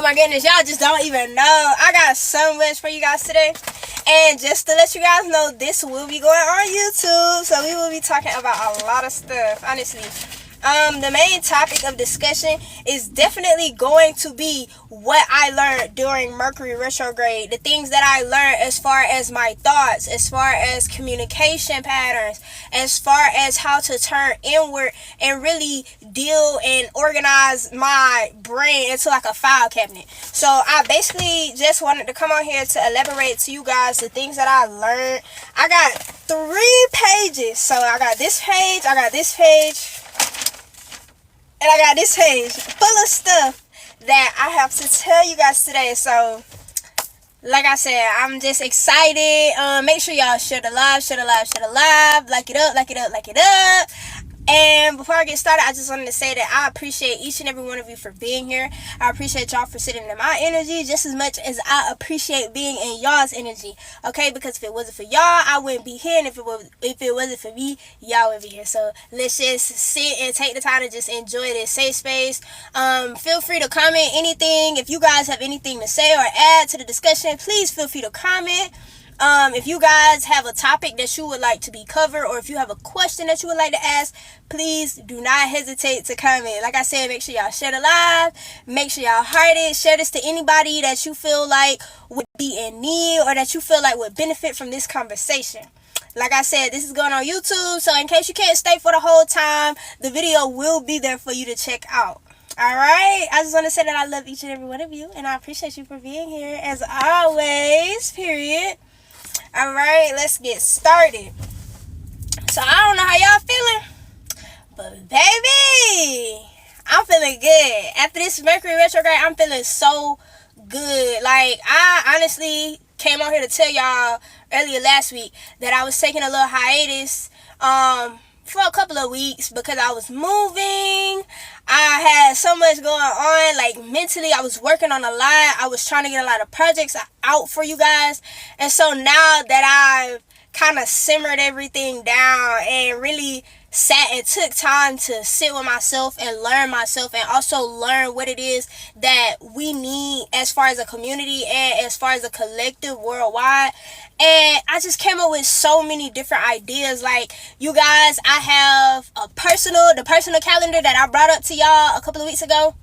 my goodness, y'all just don't even know. I got so much for you guys today. And just to let you guys know, this will be going on YouTube. So we will be talking about a lot of stuff, honestly. The main topic of discussion is definitely going to be what I learned during Mercury Retrograde. The things that I learned as far as my thoughts, as far as communication patterns, as far as how to turn inward and really deal and organize my brain into like a file cabinet. So I basically just wanted to come on here to elaborate to you guys the things that I learned. I got 3 pages. So I got this page, I got this page, and I got this page full of stuff that I have to tell you guys today. So, like I said, I'm just excited. Make sure y'all share the live, like it up. And before I get started, I just wanted to say that I appreciate each and every one of you for being here. I appreciate y'all for sitting in my energy just as much as I appreciate being in y'all's energy. Okay, because if it wasn't for y'all, I wouldn't be here, and if it wasn't for me, y'all would be here. So let's just sit and take the time to just enjoy this safe space. Feel free to comment anything. If you guys have anything to say or add to the discussion, please feel free to comment. If you guys have a topic that you would like to be covered, or if you have a question that you would like to ask, please do not hesitate to comment. Like I said, make sure y'all share the live, make sure y'all heart it, share this to anybody that you feel like would be in need or that you feel like would benefit from this conversation. Like I said, this is going on YouTube, so in case you can't stay for the whole time, the video will be there for you to check out. Alright, I just want to say that I love each and every one of you, and I appreciate you for being here as always, period. Alright, let's get started. So I don't know how y'all feeling, but baby, I'm feeling good. After this Mercury retrograde, I'm feeling so good. Like, I honestly came out here to tell y'all earlier last week that I was taking a little hiatus for a couple of weeks because I was moving. I had so much going on, like mentally I was working on a lot. I was trying to get a lot of projects out for you guys. And so now that I've kind of simmered everything down and really sat and took time to sit with myself and learn myself, and also learn what it is that we need as far as a community and as far as a collective worldwide. And I just came up with so many different ideas. Like, you guys, I have the personal calendar that I brought up to y'all a couple of weeks ago.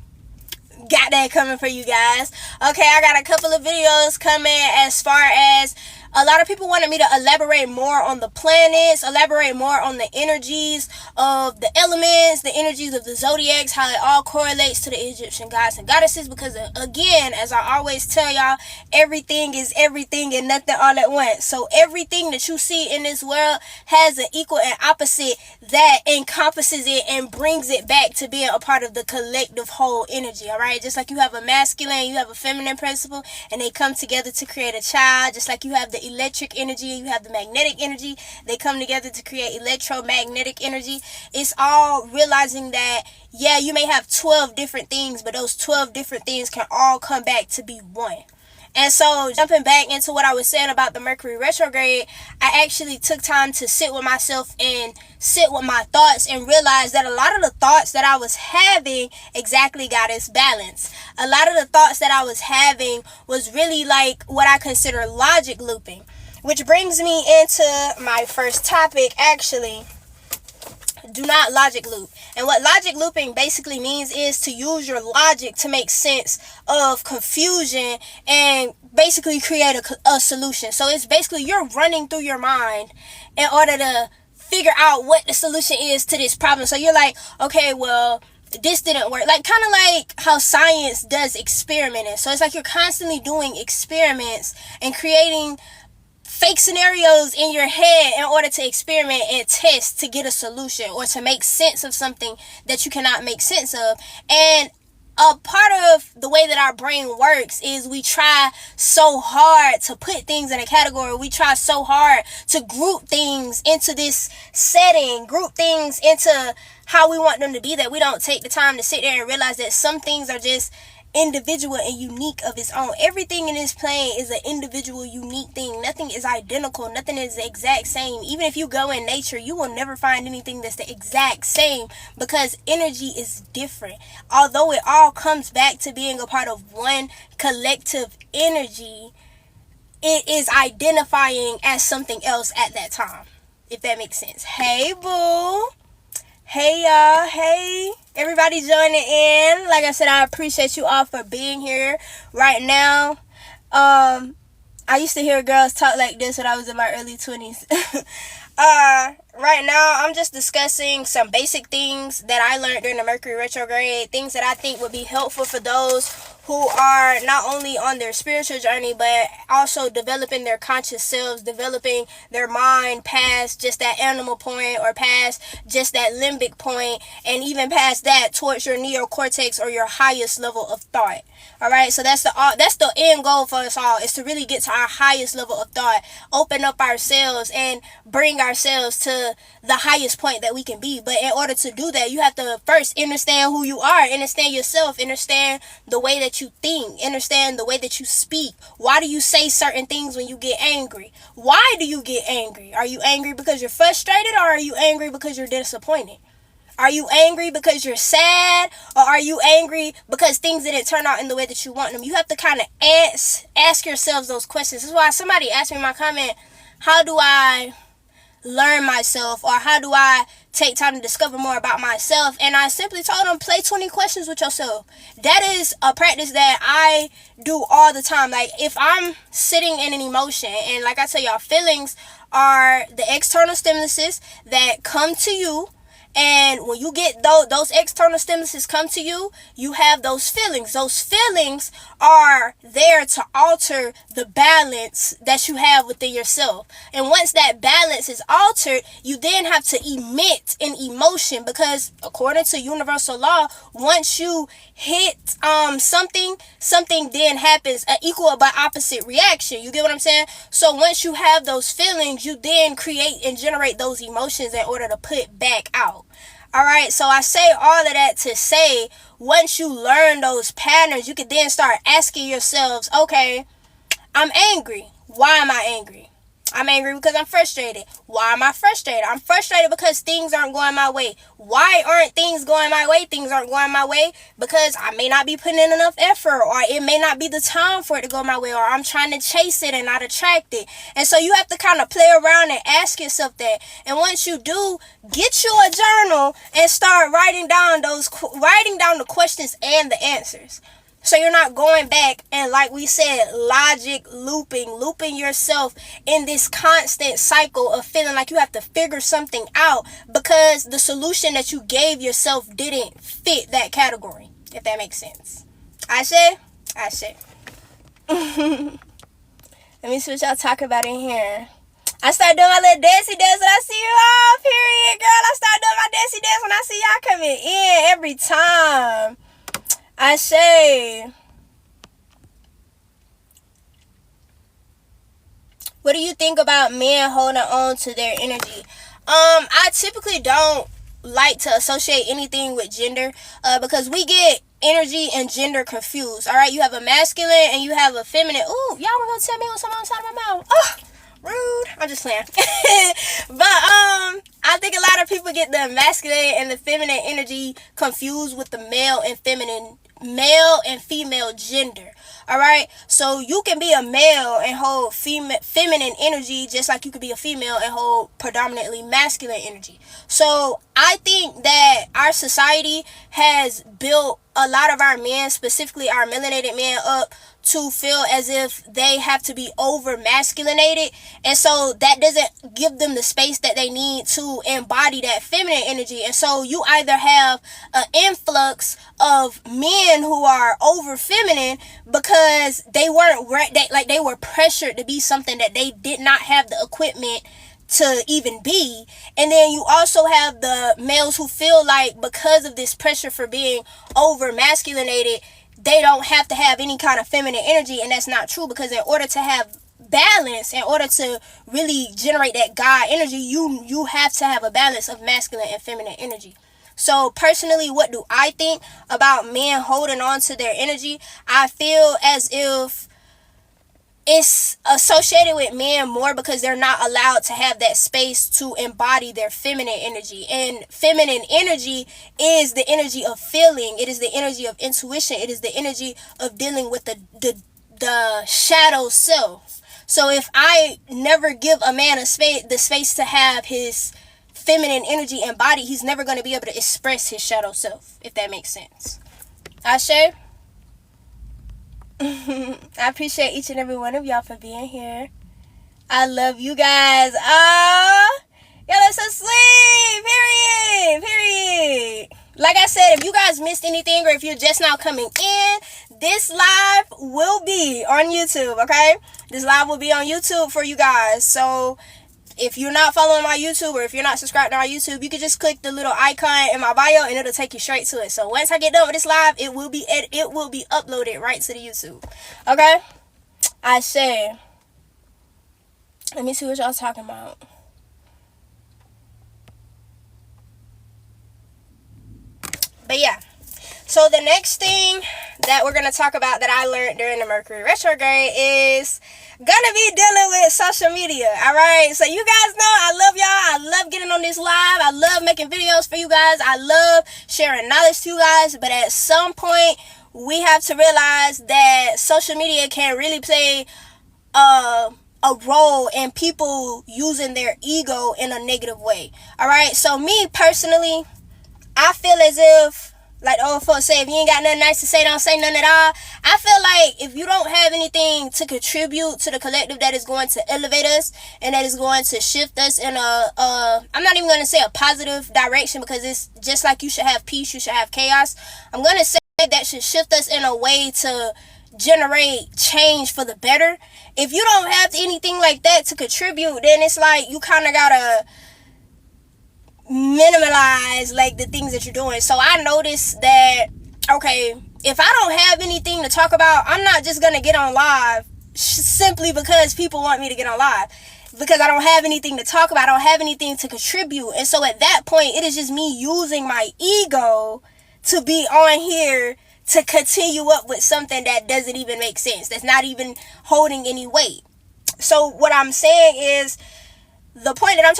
Got that coming for you guys. Okay, I got a couple of videos coming as far as a lot of people wanted me to elaborate more on the planets, elaborate more on the energies of the elements, the energies of the zodiacs, how it all correlates to the Egyptian gods and goddesses. Because again, as I always tell y'all, everything is everything and nothing all at once. So everything that you see in this world has an equal and opposite that encompasses it and brings it back to being a part of the collective whole energy. All right, just like you have a masculine, you have a feminine principle, and they come together to create a child. Just like you have the electric energy, you have the magnetic energy, they come together to create electromagnetic energy. It's all realizing that, yeah, you may have 12 different things, but those 12 different things can all come back to be one. And so, jumping back into what I was saying about the Mercury retrograde, I actually took time to sit with myself and sit with my thoughts and realize that a lot of the thoughts that I was having exactly got its balance. A lot of the thoughts that I was having was really like what I consider logic looping, which brings me into my first topic, actually. Do not logic loop. And what logic looping basically means is to use your logic to make sense of confusion and basically create a solution. So it's basically you're running through your mind in order to figure out what the solution is to this problem. So you're like, okay, well, this didn't work. Like, kind of like how science does experimenting. So it's like you're constantly doing experiments and creating fake scenarios in your head in order to experiment and test to get a solution or to make sense of something that you cannot make sense of. And a part of the way that our brain works is we try so hard to put things in a category. We try so hard to group things into this setting, group things into how we want them to be, that we don't take the time to sit there and realize that some things are just individual and unique of its own. Everything in this plane is an individual, unique thing. Nothing is identical. Nothing is the exact same. Even if you go in nature, you will never find anything that's the exact same, because energy is different. Although it all comes back to being a part of one collective energy, it is identifying as something else at that time, if that makes sense. Hey, boo. Hey, y'all. Hey, everybody joining in. Like I said, I appreciate you all for being here right now. I used to hear girls talk like this when I was in my early 20s. Right now, I'm just discussing some basic things that I learned during the Mercury retrograde, things that I think would be helpful for those who are not only on their spiritual journey, but also developing their conscious selves, developing their mind past just that animal point, or past just that limbic point, and even past that towards your neocortex, or your highest level of thought. All right, so that's the end goal for us all, is to really get to our highest level of thought, open up ourselves, and bring ourselves to the highest point that we can be. But in order to do that, you have to first understand who you are, understand yourself, understand the way that you think, understand the way that you speak. Why do you say certain things when you get angry? Why do you get angry? Are you angry because you're frustrated, or are you angry because you're disappointed? Are you angry because you're sad, or are you angry because things didn't turn out in the way that you want them? You have to kind of ask yourselves those questions. This is why somebody asked me in my comment, how do I learn myself, or how do I take time to discover more about myself? And I simply told them, play 20 questions with yourself. That is a practice that I do all the time. Like, if I'm sitting in an emotion, and like I tell y'all, feelings are the external stimuluses that come to you. And when you get those external stimuluses come to you, you have those feelings. Those feelings are there to alter the balance that you have within yourself. And once that balance is altered, you then have to emit an emotion, because according to universal law, once you hit something then happens, an equal but opposite reaction. You get what I'm saying? So once you have those feelings, you then create and generate those emotions in order to put back out. All right, so I say all of that to say, once you learn those patterns, you can then start asking yourselves, okay, I'm angry. Why am I angry? I'm angry because I'm frustrated. Why am I frustrated? I'm frustrated because things aren't going my way. Why aren't things going my way? Things aren't going my way because I may not be putting in enough effort, or it may not be the time for it to go my way, or I'm trying to chase it and not attract it. And so you have to kind of play around and ask yourself that. And once you do, get you a journal and start writing down the questions and the answers. So you're not going back and, like we said, logic looping yourself in this constant cycle of feeling like you have to figure something out because the solution that you gave yourself didn't fit that category, if that makes sense. I say. Let me see what y'all talk about in here. I start doing my little dancey dance when I see you all, period, girl. I start doing my dancey dance when I see y'all coming in every time. I say, what do you think about men holding on to their energy? I typically don't like to associate anything with gender, because we get energy and gender confused. All right, you have a masculine and you have a feminine. Ooh, y'all want to tell me what's on the side of my mouth? Oh, rude. I'm just playing. But I think a lot of people get the masculine and the feminine energy confused with the male and female gender. All right, so you can be a male and hold feminine energy, just like you could be a female and hold predominantly masculine energy. So I think that our society has built a lot of our men, specifically our melanated men, up to feel as if they have to be over masculinated, and so that doesn't give them the space that they need to embody that feminine energy. And so you either have an influx of men who are over feminine because they weren't they were pressured to be something that they did not have the equipment to even be. And then you also have the males who feel like because of this pressure for being over masculinated, they don't have to have any kind of feminine energy. And that's not true, because in order to have balance, in order to really generate that God energy, you have to have a balance of masculine and feminine energy. So personally, what do I think about men holding on to their energy? I feel as if it's associated with men more because they're not allowed to have that space to embody their feminine energy. And feminine energy is the energy of feeling. It is the energy of intuition. It is the energy of dealing with the shadow self. So if I never give a man the space to have his feminine energy embodied, he's never going to be able to express his shadow self, if that makes sense. Ashe? I appreciate each and every one of y'all for being here. I love you guys. Y'all are so sweet. Period. Like I said, if you guys missed anything or if you're just now coming in, this live will be on YouTube, okay? This live will be on YouTube for you guys. So if you're not following my YouTube or if you're not subscribed to my YouTube, you can just click the little icon in my bio and it'll take you straight to it. So once I get done with this live, it will be uploaded right to the YouTube. Okay? I say, let me see what y'all talking about. But yeah. So the next thing that we're going to talk about that I learned during the Mercury Retrograde is gonna be dealing with social media. All right, so you guys know I love y'all. I love getting on this live. I love making videos for you guys. I love sharing knowledge to you guys, but at some point we have to realize that social media can really play a role in people using their ego in a negative way. All right, so me personally, I feel as if, like the old folks say, if you ain't got nothing nice to say, don't say nothing at all. I feel like if you don't have anything to contribute to the collective that is going to elevate us and that is going to shift us in I'm not even going to say a positive direction, because it's just like you should have peace, you should have chaos. I'm going to say that should shift us in a way to generate change for the better. If you don't have anything like that to contribute, then it's like you kind of got to minimize like the things that you're doing. So I noticed that, okay, if I don't have anything to talk about, I'm not just gonna get on live simply because people want me to get on live, because I don't have anything to talk about. I don't have anything to contribute. And so at that point, it is just me using my ego to be on here to continue up with something that doesn't even make sense, that's not even holding any weight. So what I'm saying is, the point that I'm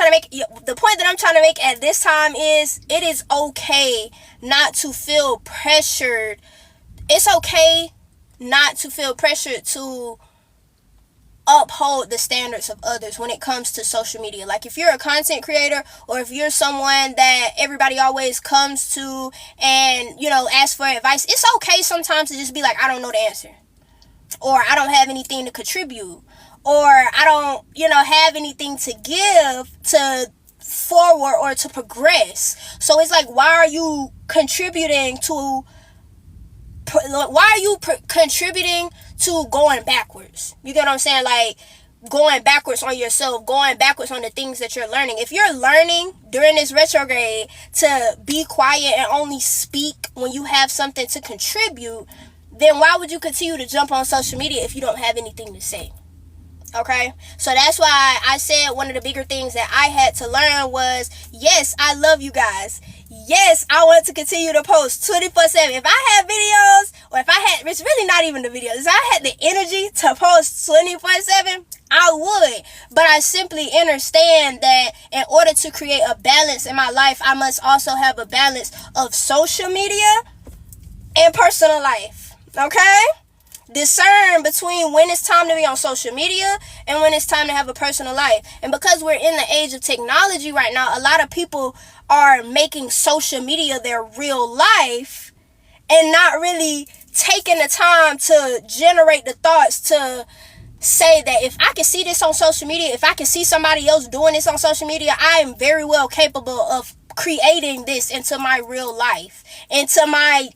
trying to make at this time is, it is okay not to feel pressured. It's okay not to feel pressured to uphold the standards of others when it comes to social media. Like if you're a content creator, or if you're someone that everybody always comes to and, you know, ask for advice, it's okay sometimes to just be like, I don't know the answer, or I don't have anything to contribute, or I don't, you know, have anything to give to forward or to progress. So it's like, why are you contributing to going backwards? You get what I'm saying? Like going backwards on yourself, going backwards on the things that you're learning. If you're learning during this retrograde to be quiet and only speak when you have something to contribute, then why would you continue to jump on social media if you don't have anything to say? Okay, so that's why I said one of the bigger things that I had to learn was, yes, I love you guys. Yes, I want to continue to post 24/7. If I had videos, or if I had, it's really not even the videos, if I had the energy to post 24/7, I would. But I simply understand that in order to create a balance in my life, I must also have a balance of social media and personal life. Okay? Discern between when it's time to be on social media and when it's time to have a personal life. And because we're in the age of technology right now, a lot of people are making social media their real life and not really taking the time to generate the thoughts to say that if I can see this on social media, if I can see somebody else doing this on social media, I am very well capable of creating this into my real life, into my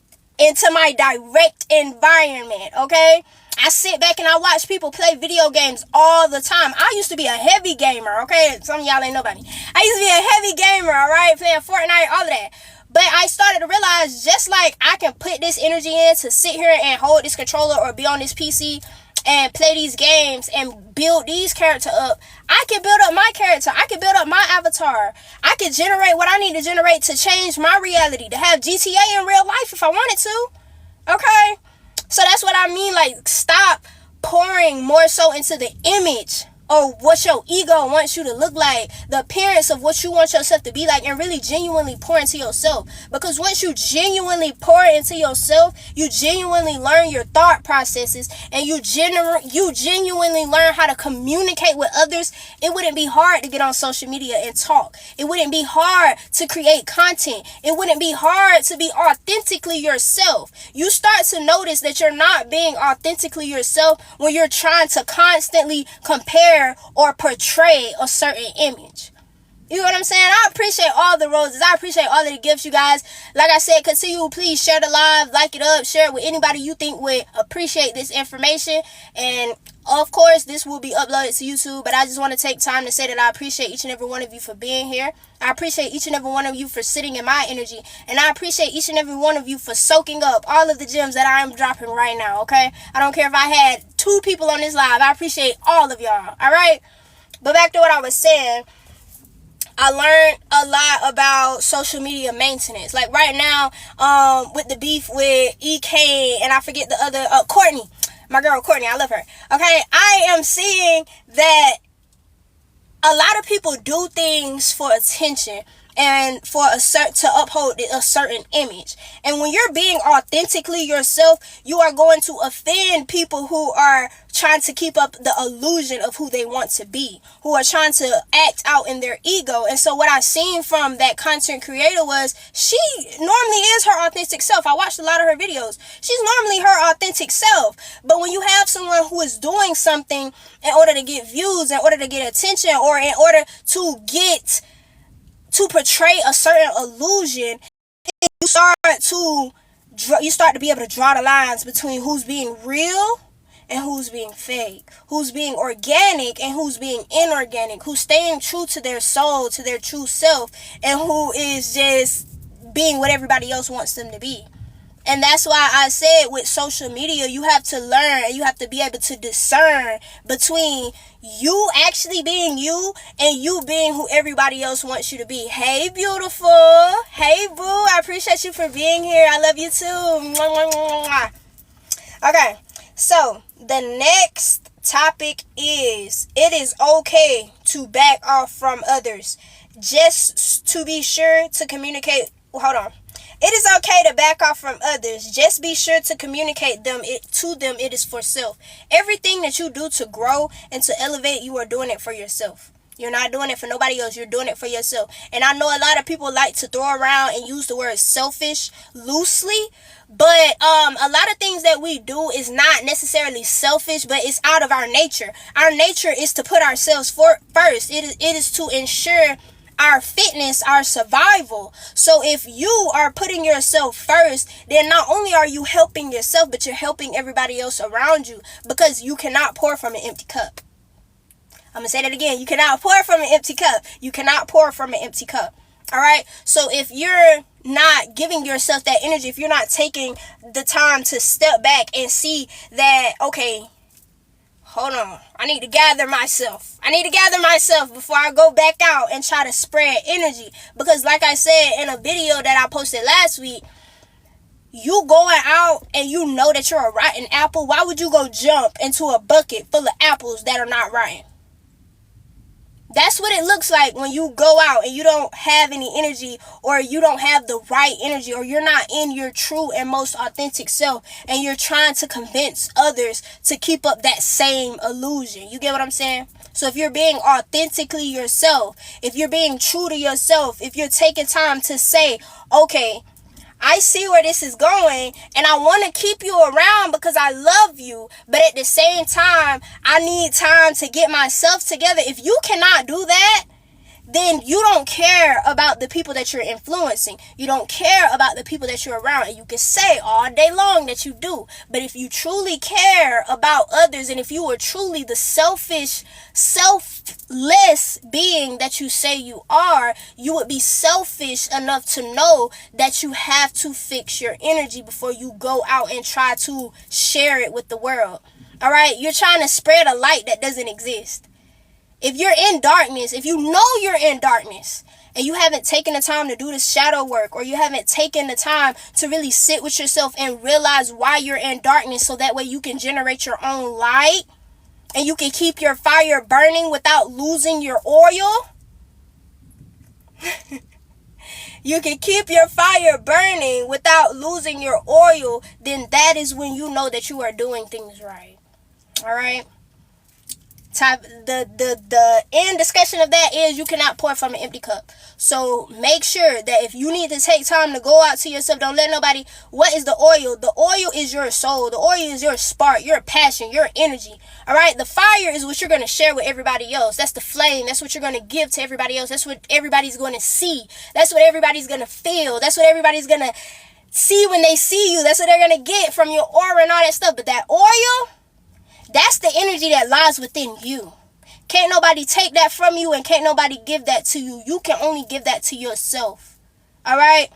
direct environment. Okay, I sit back and I watch people play video games all the time. I used to be a heavy gamer. Okay, some of y'all ain't nobody. I used to be a heavy gamer, all right, playing Fortnite, all of that. But I started to realize, just like I can put this energy in to sit here and hold this controller or be on this PC and play these games and build these characters up, I can build up my character. I can build up my avatar. I can generate what I need to generate to change my reality, to have GTA in real life if I wanted to. Okay? So that's what I mean. Like, stop pouring more so into the image or what your ego wants you to look like, the appearance of what you want yourself to be like, and really genuinely pour into yourself. Because once you genuinely pour into yourself, you genuinely learn your thought processes, and you genuinely learn how to communicate with others. It wouldn't be hard to get on social media and talk. It wouldn't be hard to create content. It wouldn't be hard to be authentically yourself. You start to notice that you're not being authentically yourself when you're trying to constantly compare or portray a certain image. You know what I'm saying? I appreciate all the roses. I appreciate all of the gifts, you guys. Like I said, continue. Please share the live, like it up, share it with anybody you think would appreciate this information. And of course, this will be uploaded to YouTube, but I just want to take time to say that I appreciate each and every one of you for being here. I appreciate each and every one of you for sitting in my energy. And I appreciate each and every one of you for soaking up all of the gems that I am dropping right now, okay? I don't care if I had 2 people on this live. I appreciate all of y'all, all right? But back to what I was saying, I learned a lot about social media maintenance. Like right now, with the beef with EK, and I forget the other, Courtney. My girl Courtney, I love her. Okay, I am seeing that a lot of people do things for attention and for to uphold a certain image. And when you're being authentically yourself, you are going to offend people who are trying to keep up the illusion of who they want to be, who are trying to act out in their ego. And so what I seen from that content creator was she normally is her authentic self. I watched a lot of her videos. She's normally her authentic self. But when you have someone who is doing something in order to get views, in order to get attention, or in order to portray a certain illusion, you start to be able to draw the lines between who's being real and who's being fake, who's being organic and who's being inorganic, who's staying true to their soul, to their true self, and who is just being what everybody else wants them to be. And that's why I said with social media, you have to learn and you have to be able to discern between you actually being you and you being who everybody else wants you to be. Hey, beautiful. Hey, boo. I appreciate you for being here. I love you too. Mwah, mwah, mwah. Okay, so the next topic is, it is okay to back off from others. Just to be sure to communicate. Hold on. It is okay to back off from others. Just be sure to communicate to them it is for self. Everything that you do to grow and to elevate, you are doing it for yourself. You're not doing it for nobody else. You're doing it for yourself. And I know a lot of people like to throw around and use the word selfish loosely. But a lot of things that we do is not necessarily selfish, but it's out of our nature. Our nature is to put ourselves first. It is to ensure our fitness, our survival. So if you are putting yourself first, then not only are you helping yourself, but you're helping everybody else around you, because you cannot pour from an empty cup. I'm going to say that again. You cannot pour from an empty cup. You cannot pour from an empty cup. All right. So if you're not giving yourself that energy, if you're not taking the time to step back and see that, okay, hold on, I need to gather myself. I need to gather myself before I go back out and try to spread energy. Because like I said in a video that I posted last week, you going out and you know that you're a rotten apple. Why would you go jump into a bucket full of apples that are not rotten? That's what it looks like when you go out and you don't have any energy, or you don't have the right energy, or you're not in your true and most authentic self, and you're trying to convince others to keep up that same illusion. You get what I'm saying? So if you're being authentically yourself, if you're being true to yourself, if you're taking time to say, okay, I see where this is going and I want to keep you around because I love you, but at the same time, I need time to get myself together. If you cannot do that, then you don't care about the people that you're influencing. You don't care about the people that you're around. And you can say all day long that you do. But if you truly care about others, and if you are truly the selfish, selfless being that you say you are, you would be selfish enough to know that you have to fix your energy before you go out and try to share it with the world. All right? You're trying to spread a light that doesn't exist. If you're in darkness, if you know you're in darkness, and you haven't taken the time to do the shadow work, or you haven't taken the time to really sit with yourself and realize why you're in darkness, so that way you can generate your own light and you can keep your fire burning without losing your oil. You can keep your fire burning without losing your oil, then that is when you know that you are doing things right. All right? The end discussion of that is you cannot pour from an empty cup. So make sure that if you need to take time to go out to yourself, don't let nobody. What is the oil? The oil is your soul. The oil is your spark, your passion, your energy. All right. The fire is what you're going to share with everybody else. That's the flame. That's what you're going to give to everybody else. That's what everybody's going to see. That's what everybody's going to feel. That's what everybody's going to see when they see you. That's what they're going to get from your aura and all that stuff. But that oil, that's the energy that lies within you. Can't nobody take that from you, and can't nobody give that to you. You can only give that to yourself. All right?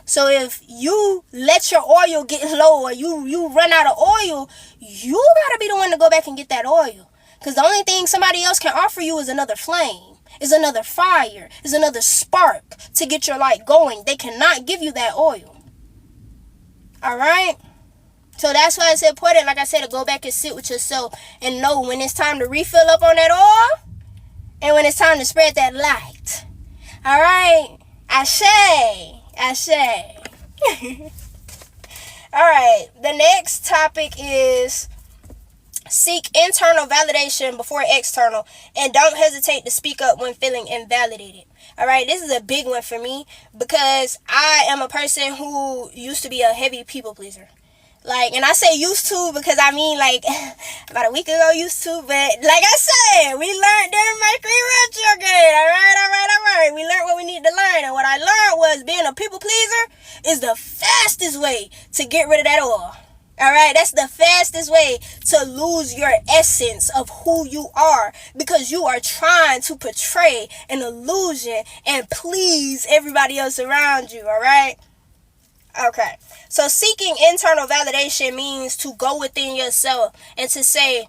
So if you let your oil get low, or you run out of oil, you got to be the one to go back and get that oil. Because the only thing somebody else can offer you is another flame, is another fire, is another spark to get your light going. They cannot give you that oil. All right? So that's why it's important, like I said, to go back and sit with yourself and know when it's time to refill up on that oil and when it's time to spread that light. All right? Ashe. All right. The next topic is seek internal validation before external, and don't hesitate to speak up when feeling invalidated. All right, this is a big one for me because I am a person who used to be a heavy people pleaser. And I say used to because I mean about a week ago used to, but like I said, we learned during Mercury Retrograde. All right. We learned what we need to learn, and what I learned was being a people pleaser is the fastest way to get rid of that oil. All right, that's the fastest way to lose your essence of who you are, because you are trying to portray an illusion and please everybody else around you. All right. Okay, so seeking internal validation means to go within yourself and to say,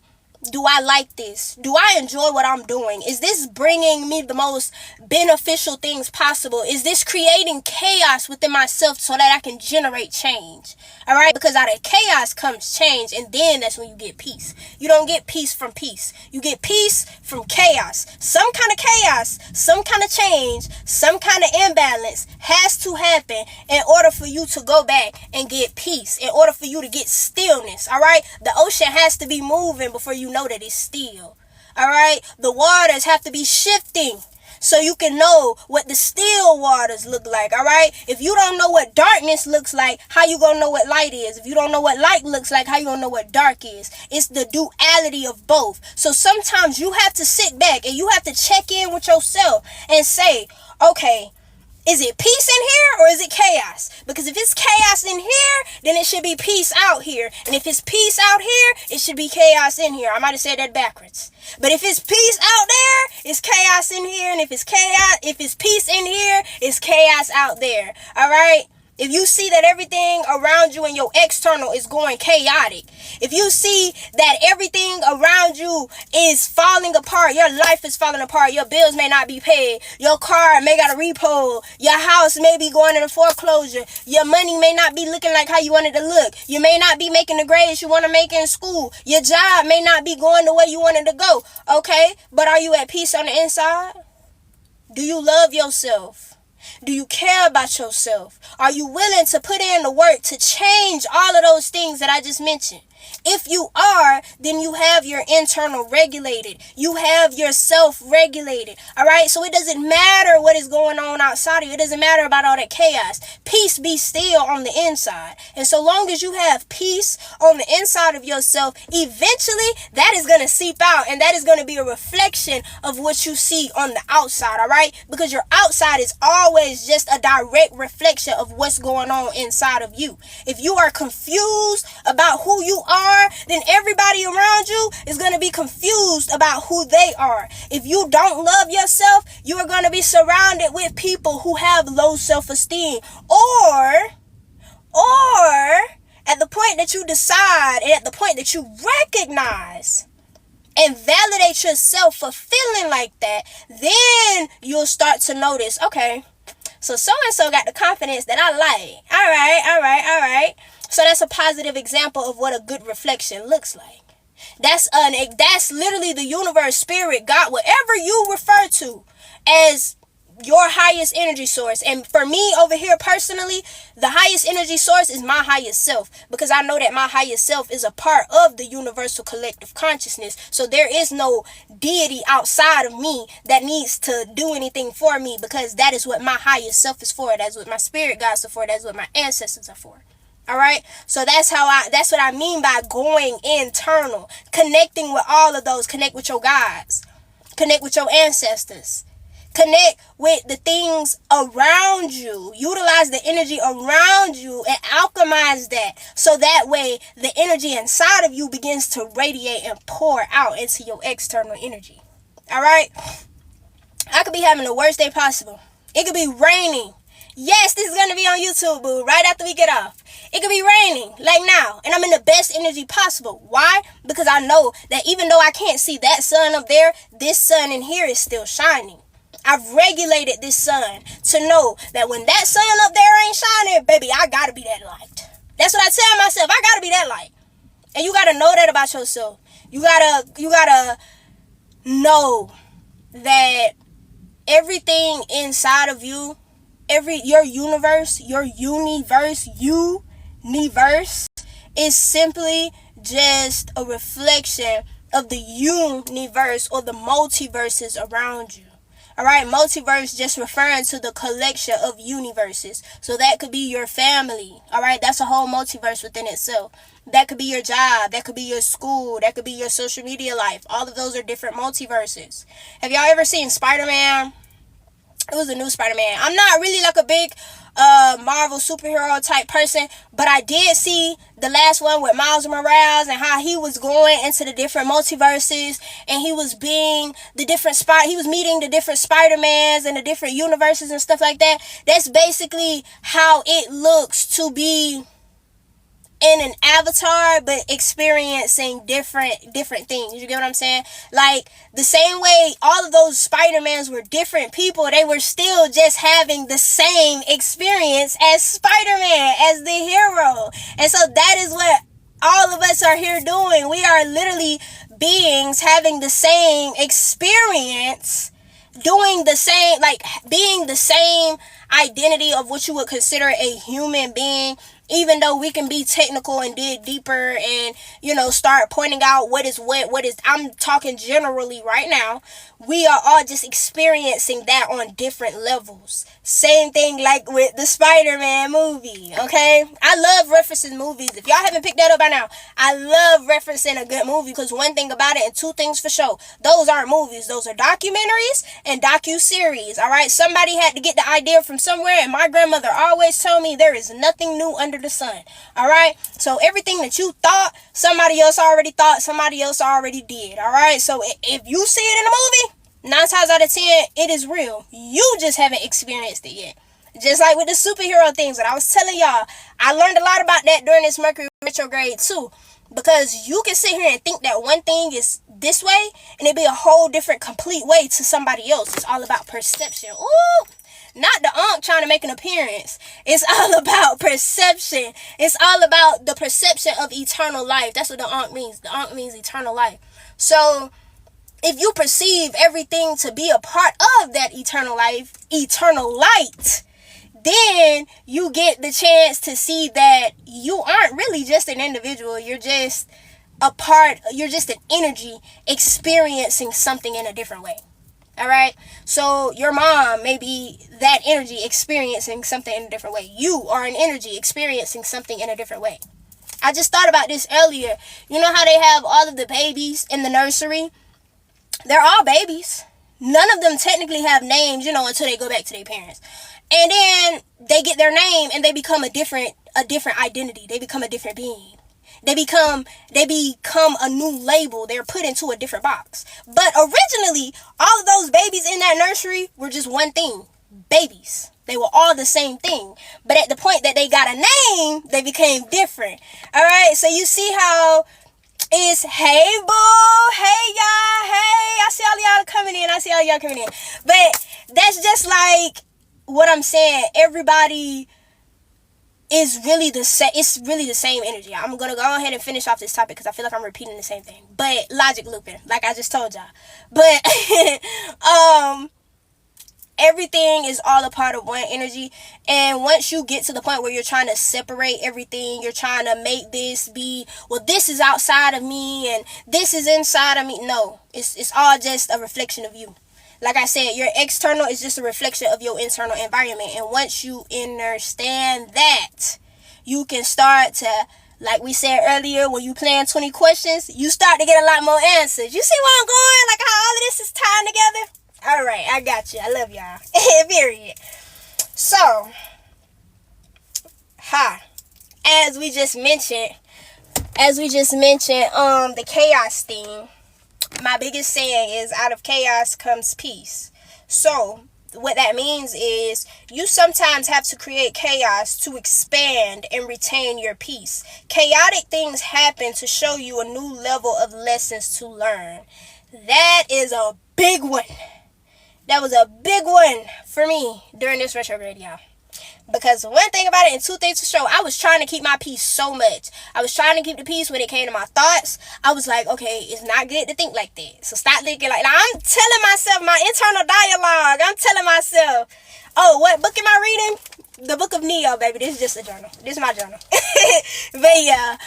do I like this? Do I enjoy what I'm doing? Is this bringing me the most beneficial things possible? Is this creating chaos within myself so that I can generate change? All right, because out of chaos comes change, and then that's when you get peace. You don't get peace from peace. You get peace from chaos. Some kind of chaos, some kind of change, some kind of imbalance has to happen in order for you to go back and get peace, in order for you to get stillness. All right, the ocean has to be moving before you know that it's still. All right, the waters have to be shifting so you can know what the still waters look like. All right, if you don't know what darkness looks like, how you gonna know what light is? If you don't know what light looks like, how you gonna know what dark is? It's the duality of both. So sometimes you have to sit back and you have to check in with yourself and say, okay, is it peace in here or is it chaos? Because if it's chaos in here, then it should be peace out here. And if it's peace out here, it should be chaos in here. I might have said that backwards. But if it's peace out there, it's chaos in here. And if it's peace in here, it's chaos out there. All right? If you see that everything around you and your external is going chaotic, if you see that everything around you is falling apart, your life is falling apart, your bills may not be paid, your car may got a repo, your house may be going into foreclosure, your money may not be looking like how you want it to look, you may not be making the grades you want to make in school, your job may not be going the way you wanted to go, okay? But are you at peace on the inside? Do you love yourself? Do you care about yourself? Are you willing to put in the work to change all of those things that I just mentioned? If you are, then you have your internal regulated. You have yourself regulated. All right? So it doesn't matter what is going on outside of you. It doesn't matter about all that chaos. Peace be still on the inside. And so long as you have peace on the inside of yourself, eventually that is going to seep out, and that is going to be a reflection of what you see on the outside. All right? Because your outside is always just a direct reflection of what's going on inside of you. If you are confused about who you are, then everybody around you is going to be confused about who they are. If you don't love yourself, you are going to be surrounded with people who have low self-esteem. Or At the point that you decide and at the point that you recognize and validate yourself for feeling like that, then you'll start to notice, okay, so-and-so got the confidence that I like. All right. So that's a positive example of what a good reflection looks like. That's literally the universe, spirit, God, whatever you refer to as your highest energy source. And for me over here personally, the highest energy source is my highest self, because I know that my highest self is a part of the universal collective consciousness. So there is no deity outside of me that needs to do anything for me, because that is what my highest self is for. That's what my spirit guides are for. That's what my ancestors are for. All right. So that's what I mean by going internal, connecting with all of those. Connect with your guides, connect with your ancestors, connect with the things around you. Utilize the energy around you and alchemize that. So that way the energy inside of you begins to radiate and pour out into your external energy. All right. I could be having the worst day possible. It could be raining. Yes, this is going to be on YouTube, boo, right after we get off. It could be raining, like now, and I'm in the best energy possible. Why? Because I know that even though I can't see that sun up there, this sun in here is still shining. I've regulated this sun to know that when that sun up there ain't shining, baby, I got to be that light. That's what I tell myself. I got to be that light. And you got to know that about yourself. You got to know that everything inside of you, your universe is simply just a reflection of the universe or the multiverses around you. All right, multiverse just referring to the collection of universes. So that could be your family. All right, that's a whole multiverse within itself. That could be your job. That could be your school. That could be your social media life. All of those are different multiverses. Have y'all ever seen Spider-Man? It was a new Spider-Man. I'm not really like a big Marvel superhero type person, but I did see the last one with Miles Morales and how he was going into the different multiverses, and he was being the different he was meeting the different Spider-Mans and the different universes and stuff like that. That's basically how it looks to be in an avatar, but experiencing different things. You get what I'm saying? Like the same way all of those Spider-Mans were different people, they were still just having the same experience as Spider-Man, as the hero. And so that is what all of us are here doing. We are literally beings having the same experience, doing the same, like being the same identity of what you would consider a human being. Even though we can be technical and dig deeper and, start pointing out what is, I'm talking generally right now. We are all just experiencing that on different levels. Same thing like with the Spider-Man movie, okay? I love referencing movies. If y'all haven't picked that up by now, I love referencing a good movie, because one thing about it, and two things for sure, those aren't movies. Those are documentaries and docu-series, all right? Somebody had to get the idea from somewhere, and my grandmother always told me there is nothing new under the sun, all right? So everything that you thought, somebody else already thought, somebody else already did, all right? So if you see it in a movie, 9 times out of 10, it is real. You just haven't experienced it yet. Just like with the superhero things that I was telling y'all, I learned a lot about that during this Mercury Retrograde too. Because you can sit here and think that one thing is this way, and it'd be a whole different, complete way to somebody else. It's all about perception. Ooh! Not the Ankh trying to make an appearance. It's all about perception. It's all about the perception of eternal life. That's what the Ankh means. The Ankh means eternal life. So if you perceive everything to be a part of that eternal life, eternal light, then you get the chance to see that you aren't really just an individual. You're just you're just an energy experiencing something in a different way. All right. So your mom may be that energy experiencing something in a different way. You are an energy experiencing something in a different way. I just thought about this earlier. You know how they have all of the babies in the nursery? They're all babies. None of them technically have names, until they go back to their parents. And then they get their name and they become a different identity. They become a different being. They become a new label. They're put into a different box. But originally, all of those babies in that nursery were just one thing. babies. They were all the same thing. But at the point that they got a name, they became different. Alright, so you see how it's hey boo, hey y'all, hey, I see all y'all coming in. But that's just like what I'm saying. Everybody is really the same. It's really the same energy. I'm gonna go ahead and finish off this topic because I feel like I'm repeating the same thing. But logic looping, like I just told y'all. But everything is all a part of one energy. And once you get to the point where you're trying to separate everything, you're trying to make this be, well, this is outside of me and this is inside of me. No, it's all just a reflection of you. Like I said, your external is just a reflection of your internal environment. And once you understand that, you can start to, like we said earlier, when you plan 20 questions, you start to get a lot more answers. You see where I'm going? Like how all of this is tying together? All right, I got you. I love y'all. Period. So, as we just mentioned, the chaos thing. My biggest saying is, out of chaos comes peace. So, what that means is you sometimes have to create chaos to expand and retain your peace. Chaotic things happen to show you a new level of lessons to learn. That is a big one. That was a big one for me during this retrograde, y'all. Because one thing about it and two things for sure, I was trying to keep my peace so much. I was trying to keep the peace when it came to my thoughts. I was like, okay, it's not good to think like that. So stop thinking like that. I'm telling myself, my internal dialogue, I'm telling myself, oh, what book am I reading? The book of Neo, baby. This is just a journal. This is my journal. But yeah,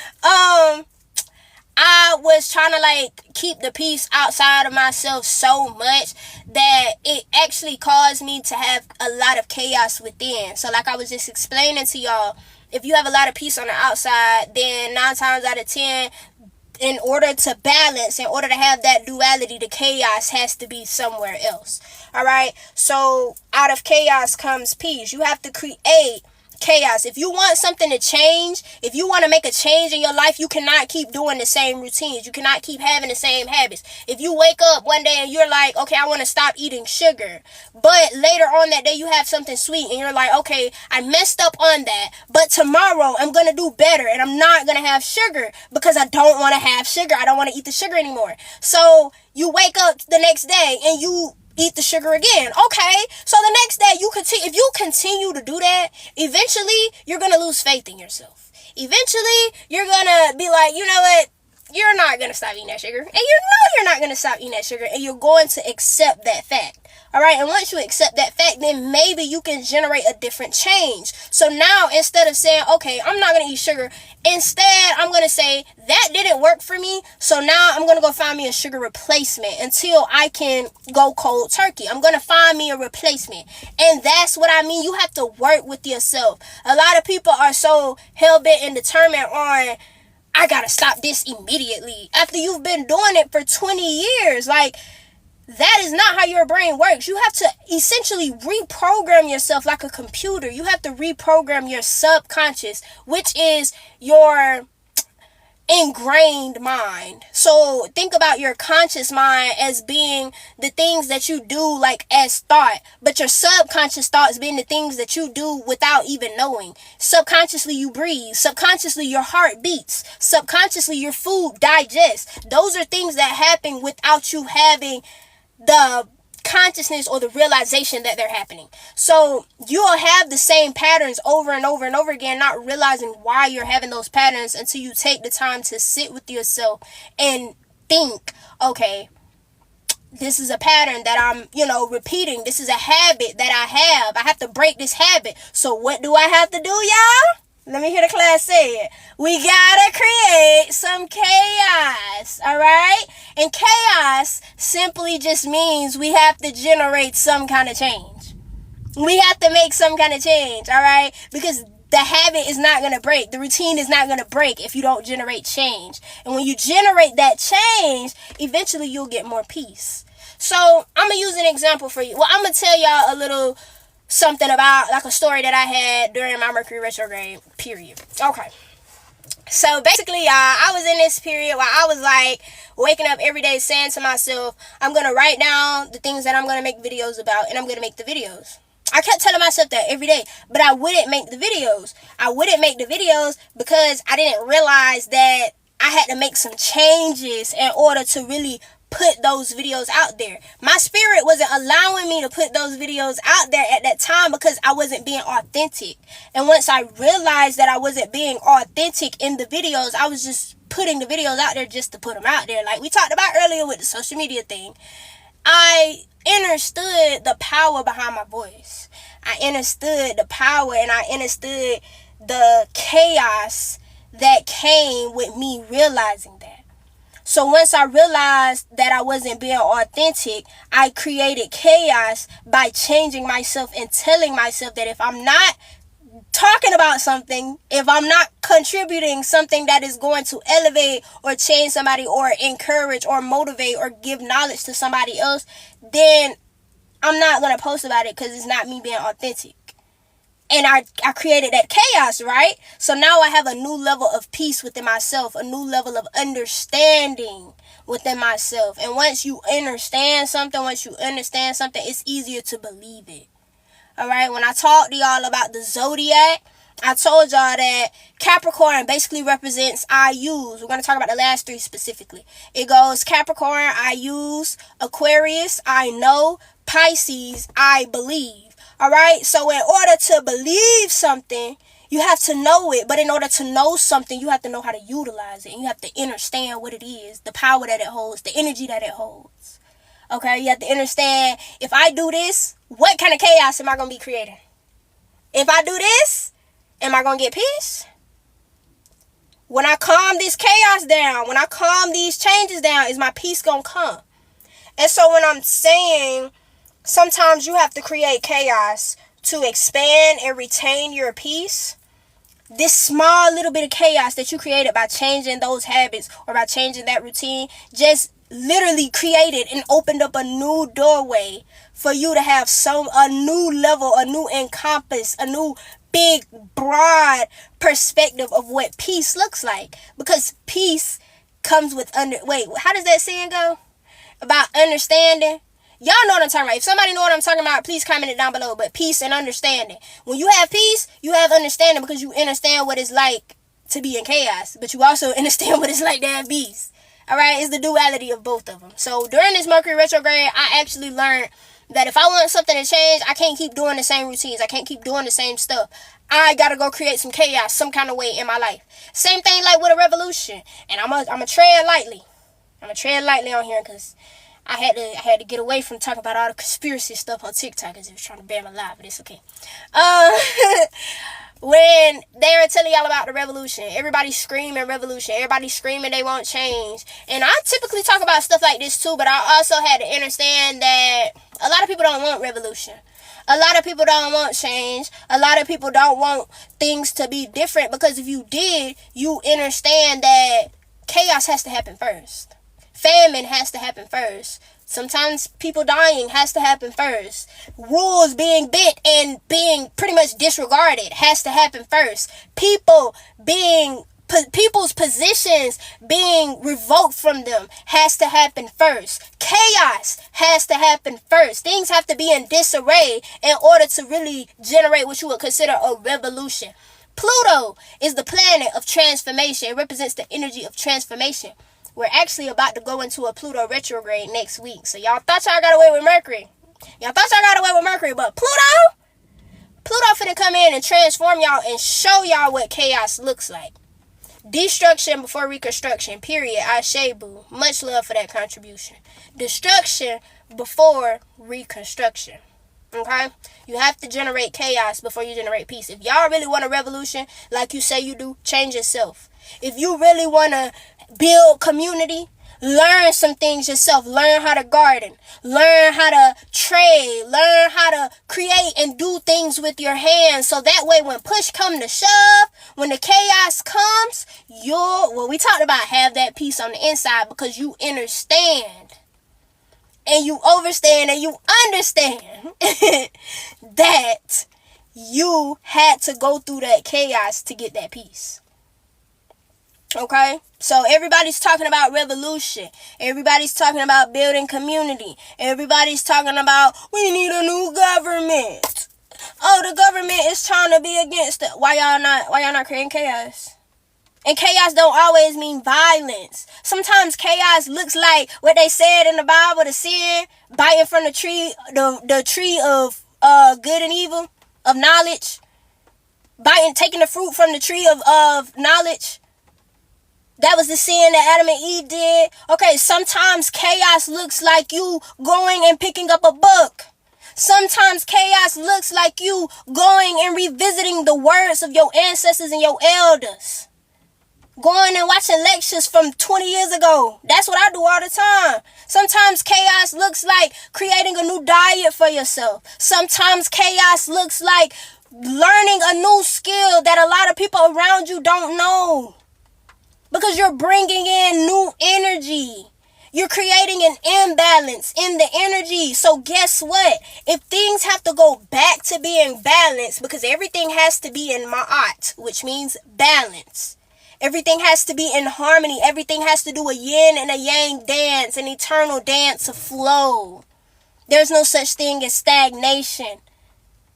I was trying to like keep the peace outside of myself so much that it actually caused me to have a lot of chaos within. So like I was just explaining to y'all, if you have a lot of peace on the outside, then 9 times out of 10, in order to balance, in order to have that duality, the chaos has to be somewhere else. All right. So out of chaos comes peace. You have to create chaos. If you want something to change, if you want to make a change in your life, you cannot keep doing the same routines. You cannot keep having the same habits. If you wake up one day and you're like, okay, I want to stop eating sugar, but later on that day you have something sweet and you're like, okay, I messed up on that, but tomorrow I'm going to do better and I'm not going to have sugar because I don't want to have sugar. I don't want to eat the sugar anymore. So you wake up the next day and you eat the sugar again. Okay, so the next day if you continue to do that, eventually you're gonna lose faith in yourself. Eventually you're gonna be like, you know what, you're not gonna stop eating that sugar, and you know you're not gonna stop eating that sugar, and you're going to accept that fact. All right, and once you accept that fact, then maybe you can generate a different change. So now, instead of saying, okay, I'm not going to eat sugar, instead, I'm going to say, that didn't work for me, so now I'm going to go find me a sugar replacement until I can go cold turkey. I'm going to find me a replacement. And that's what I mean. You have to work with yourself. A lot of people are so hell-bent and determined on, I got to stop this immediately, after you've been doing it for 20 years. Like, that is not how your brain works. You have to essentially reprogram yourself like a computer. You have to reprogram your subconscious, which is your ingrained mind. So think about your conscious mind as being the things that you do like as thought, but your subconscious thoughts being the things that you do without even knowing. Subconsciously you breathe. Subconsciously your heart beats. Subconsciously your food digests. Those are things that happen without you having the consciousness or the realization that they're happening. So you'll have the same patterns over and over and over again, not realizing why you're having those patterns until you take the time to sit with yourself and think, okay, this is a pattern that I'm, repeating. This is a habit that I have. I have to break this habit. So what do I have to do, y'all? Let me hear the class say it. We gotta create some chaos, all right? And chaos simply just means we have to generate some kind of change. We have to make some kind of change, all right? Because the habit is not going to break. The routine is not going to break if you don't generate change. And when you generate that change, eventually you'll get more peace. So I'm going to use an example for you. Well, I'm going to tell y'all a little something about like a story that I had during my Mercury retrograde period. Okay. So basically, I was in this period where I was like waking up every day saying to myself, I'm going to write down the things that I'm going to make videos about and I'm going to make the videos. I kept telling myself that every day, but I wouldn't make the videos. I wouldn't make the videos because I didn't realize that I had to make some changes in order to really put those videos out there. My spirit wasn't allowing me to put those videos out there at that time because I wasn't being authentic. And once I realized that I wasn't being authentic in the videos, I was just putting the videos out there just to put them out there. Like we talked about earlier with the social media thing. I understood the power behind my voice. I understood the power, and I understood the chaos that came with me realizing that. So once I realized that I wasn't being authentic, I created chaos by changing myself and telling myself that if I'm not talking about something, if I'm not contributing something that is going to elevate or change somebody or encourage or motivate or give knowledge to somebody else, then I'm not going to post about it because it's not me being authentic. And I created that chaos, right? So now I have a new level of peace within myself, a new level of understanding within myself. And once you understand something, it's easier to believe it. All right, when I talked to y'all about the zodiac, I told y'all that Capricorn basically represents I use. We're going to talk about the last three specifically. It goes Capricorn, I use, Aquarius, I know, Pisces, I believe. All right, so in order to believe something, you have to know it. But in order to know something, you have to know how to utilize it. And you have to understand what it is, the power that it holds, the energy that it holds. Okay, you have to understand, if I do this, what kind of chaos am I going to be creating? If I do this, am I going to get peace? When I calm this chaos down, when I calm these changes down, is my peace going to come? And so when I'm saying sometimes you have to create chaos to expand and retain your peace, this small little bit of chaos that you created by changing those habits or by changing that routine just literally created and opened up a new doorway for you to have a new level, a new encompass, a new big, broad perspective of what peace looks like. Because peace comes with how does that saying go? About understanding. Y'all know what I'm talking about. If somebody know what I'm talking about, please comment it down below. But peace and understanding. When you have peace, you have understanding because you understand what it's like to be in chaos. But you also understand what it's like to have peace. All right, it's the duality of both of them. So during this Mercury retrograde, I actually learned that if I want something to change, I can't keep doing the same routines. I can't keep doing the same stuff. I got to go create some chaos some kind of way in my life. Same thing like with a revolution. And I'm a tread lightly. I'm going to tread lightly on here because I had to get away from talking about all the conspiracy stuff on TikTok because it was trying to ban my live, but it's okay. When they were telling y'all about the revolution, everybody's screaming revolution. Everybody's screaming they won't change. And I typically talk about stuff like this too, but I also had to understand that a lot of people don't want revolution. A lot of people don't want change. A lot of people don't want things to be different because if you did, you understand that chaos has to happen first. Famine has to happen first. Sometimes people dying has to happen first. Rules being bent and being pretty much disregarded has to happen first. People's positions being revoked from them has to happen first. Chaos has to happen first. Things have to be in disarray in order to really generate what you would consider a revolution. Pluto is the planet of transformation. It represents the energy of transformation. We're actually about to go into a Pluto retrograde next week. So y'all thought y'all got away with Mercury. But Pluto finna come in and transform y'all and show y'all what chaos looks like. Destruction before reconstruction, period. Ashe boo. Much love for that contribution. Destruction before reconstruction. Okay? You have to generate chaos before you generate peace. If y'all really want a revolution, like you say you do, change yourself. If you really want to build community, learn some things yourself. Learn how to garden. Learn how to trade. Learn how to create and do things with your hands. So that way when push come to shove, when the chaos comes, we talked about have that peace on the inside because you understand. And you overstand and you understand that you had to go through that chaos to get that peace. Okay? So everybody's talking about revolution. Everybody's talking about building community. Everybody's talking about we need a new government. Oh, the government is trying to be against it. Why y'all not creating chaos? And chaos don't always mean violence. Sometimes chaos looks like what they said in the Bible, the sin, biting from the tree, the tree of good and evil, of knowledge. Taking the fruit from the tree of knowledge. That was the sin that Adam and Eve did. Okay, sometimes chaos looks like you going and picking up a book. Sometimes chaos looks like you going and revisiting the words of your ancestors and your elders. Going and watching lectures from 20 years ago. That's what I do all the time. Sometimes chaos looks like creating a new diet for yourself. Sometimes chaos looks like learning a new skill that a lot of people around you don't know. Because you're bringing in new energy. You're creating an imbalance in the energy. So guess what? If things have to go back to being balanced, because everything has to be in ma'at, which means balance. Everything has to be in harmony. Everything has to do a yin and a yang dance, an eternal dance of flow. There's no such thing as stagnation.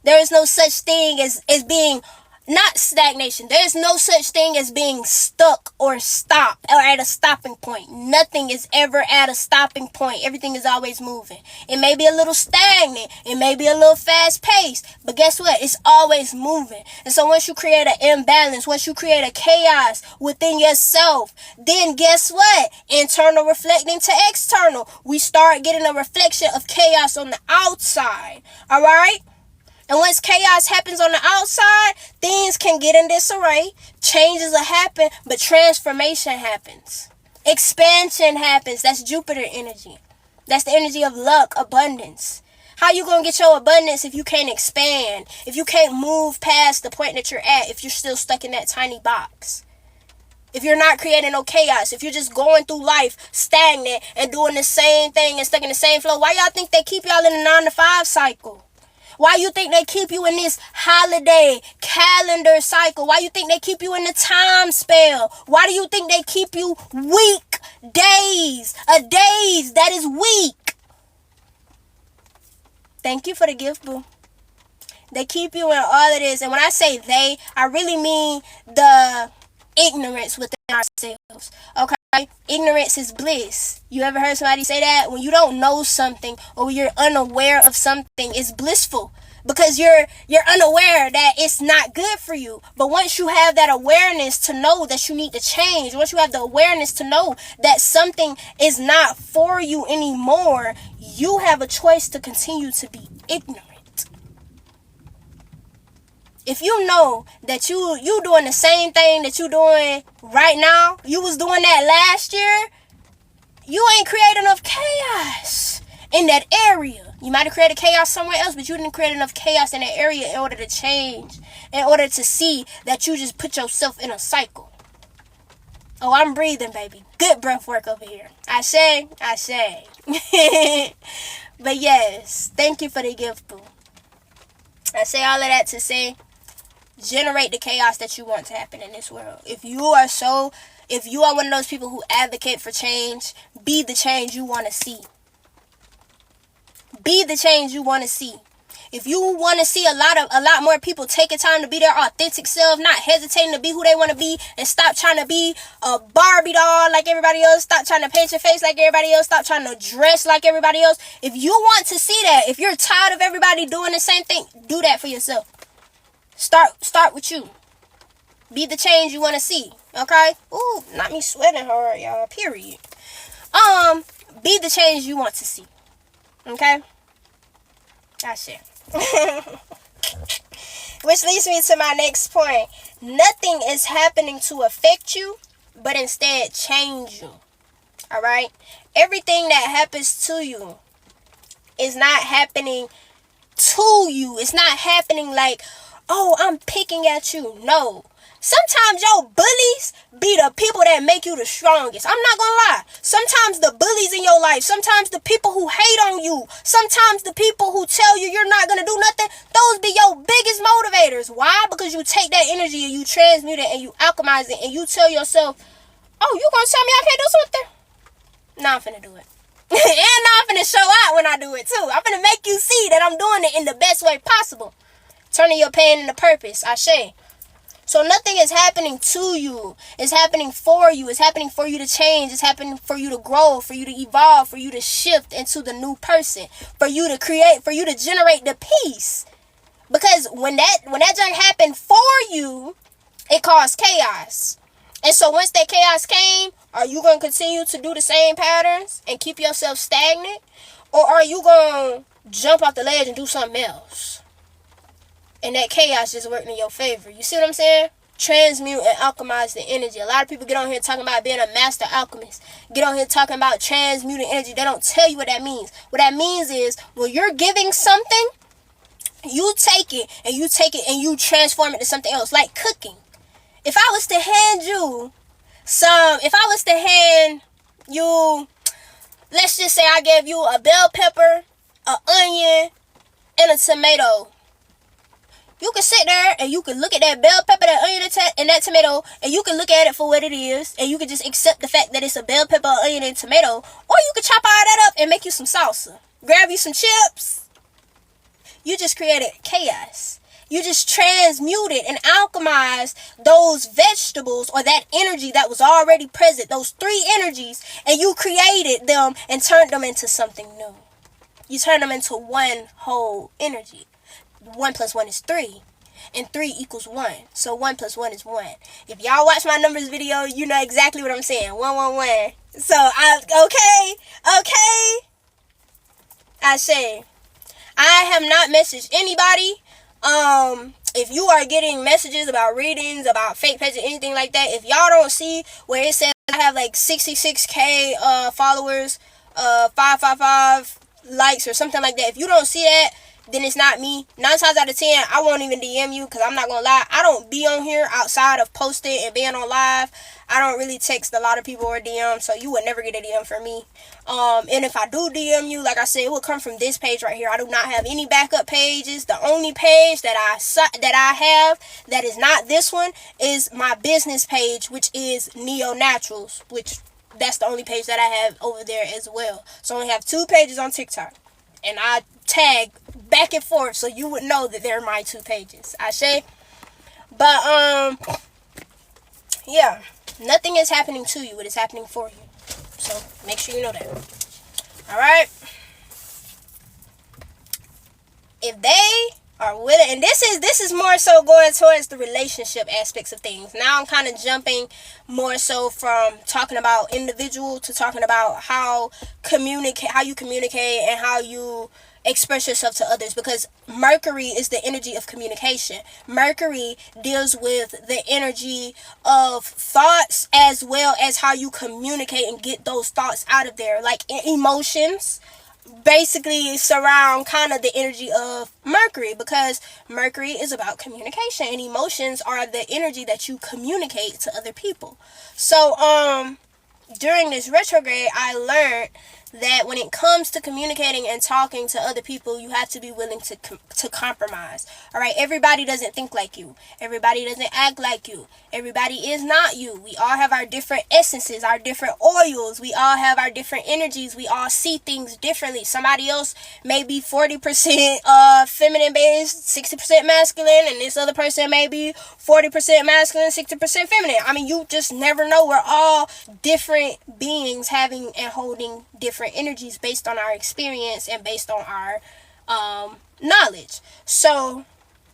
There is no such thing as being not stagnation. There's no such thing as being stuck or stopped or at a stopping point. Nothing is ever at a stopping point. Everything is always moving. It may be a little stagnant. It may be a little fast paced. But guess what? It's always moving. And so once you create an imbalance, once you create a chaos within yourself, then guess what? Internal reflecting to external. We start getting a reflection of chaos on the outside. All right? And once chaos happens on the outside, things can get in disarray. Changes will happen, but transformation happens. Expansion happens. That's Jupiter energy. That's the energy of luck, abundance. How you going to get your abundance if you can't expand? If you can't move past the point that you're at, if you're still stuck in that tiny box? If you're not creating no chaos, if you're just going through life stagnant and doing the same thing and stuck in the same flow, why y'all think they keep y'all in the 9-to-5 cycle? Why you think they keep you in this holiday calendar cycle? Why you think they keep you in the time spell? Why do you think they keep you weak days? A days that is weak. Thank you for the gift, boo. They keep you in all of this. And when I say they, I really mean the ignorance within ourselves. Okay? Ignorance is bliss. You ever heard somebody say that? When you don't know something or you're unaware of something, it's blissful because you're unaware that it's not good for you. But once you have that awareness to know that you need to change, once you have the awareness to know that something is not for you anymore, you have a choice to continue to be ignorant. If you know that you doing the same thing that you doing right now, you was doing that last year, you ain't create enough chaos in that area. You might have created chaos somewhere else, but you didn't create enough chaos in that area in order to change, in order to see that you just put yourself in a cycle. Oh, I'm breathing, baby. Good breath work over here. I say. But yes, thank you for the gift, boo. I say all of that to say, generate the chaos that you want to happen in this world. If you are one of those people who advocate for change, be the change you want to see. Be the change you want to see. If you want to see a lot more people taking time to be their authentic self, not hesitating to be who they want to be, and stop trying to be a Barbie doll like everybody else, stop trying to paint your face like everybody else, stop trying to dress like everybody else. If you want to see that, if you're tired of everybody doing the same thing, do that for yourself. Start with you. Be the change you want to see. Okay? Ooh, not me sweating hard, y'all. Period. Be the change you want to see. Okay? I share. Which leads me to my next point. Nothing is happening to affect you, but instead change you. Alright? Everything that happens to you is not happening to you. It's not happening like, oh, I'm picking at you. No. Sometimes your bullies be the people that make you the strongest. I'm not gonna lie. Sometimes the bullies in your life, sometimes the people who hate on you, sometimes the people who tell you you're not gonna do nothing, those be your biggest motivators. Why? Because you take that energy and you transmute it and you alchemize it and you tell yourself, oh, you gonna tell me I can't do something? Nah, I'm finna do it. And I'm finna show out when I do it too. I'm finna make you see that I'm doing it in the best way possible. Turning your pain into purpose. Ashe. So nothing is happening to you. It's happening for you. It's happening for you to change. It's happening for you to grow, for you to evolve, for you to shift into the new person, for you to create, for you to generate the peace. Because when that junk happened for you, it caused chaos. And so once that chaos came, are you going to continue to do the same patterns and keep yourself stagnant? Or are you going to jump off the ledge and do something else? And that chaos just worked in your favor. You see what I'm saying? Transmute and alchemize the energy. A lot of people get on here talking about being a master alchemist. Get on here talking about transmuting energy. They don't tell you what that means. What that means is when you're giving something, you take it and you transform it to something else. Like cooking. If I was to hand you, let's just say I gave you a bell pepper, an onion, and a tomato. You can sit there and you can look at that bell pepper, that onion, and that tomato, and you can look at it for what it is, and you can just accept the fact that it's a bell pepper, onion, and tomato, or you can chop all that up and make you some salsa. Grab you some chips. You just created chaos. You just transmuted and alchemized those vegetables or that energy that was already present, those three energies, and you created them and turned them into something new. You turned them into one whole energy. 1 + 1 is 3, and 3 = 1. So 1 + 1 is 1. If y'all watch my numbers video, you know exactly what I'm saying. 1, 1, 1. So okay. I say, I have not messaged anybody. If you are getting messages about readings, about fake pages, anything like that, if y'all don't see where it says I have like 66k followers, 555 likes or something like that, if you don't see that, then it's not me. 9 times out of 10, I won't even DM you, because I'm not gonna lie, I don't be on here outside of posting and being on live. I don't really text a lot of people or DM, so you would never get a DM from me. And if I do DM you, like I said, it will come from this page right here. I do not have any backup pages. The only page that I have that is not this one is my business page, which is Neo Naturals, which that's the only page that I have over there as well. So I only have 2 pages on TikTok, and I tag back and forth so you would know that they're my 2 pages. Ashe. But yeah, nothing is happening to you. It is happening for you. So make sure you know that. Alright. If they are willing, and this is more so going towards the relationship aspects of things. Now I'm kind of jumping more so from talking about individual to talking about how you communicate and how you express yourself to others, because Mercury is the energy of communication. Mercury deals with the energy of thoughts as well as how you communicate and get those thoughts out of there. Like emotions basically surround kind of the energy of Mercury, because Mercury is about communication, and emotions are the energy that you communicate to other people. So during this retrograde, I learned that when it comes to communicating and talking to other people, you have to be willing to compromise. All right, everybody doesn't think like you. Everybody doesn't act like you. Everybody is not you. We all have our different essences, our different oils. We all have our different energies. We all see things differently. Somebody else may be 40% feminine based, 60% masculine, and this other person may be 40% masculine, 60% feminine. I mean, you just never know. We're all different beings having and holding different energies based on our experience and based on our knowledge. So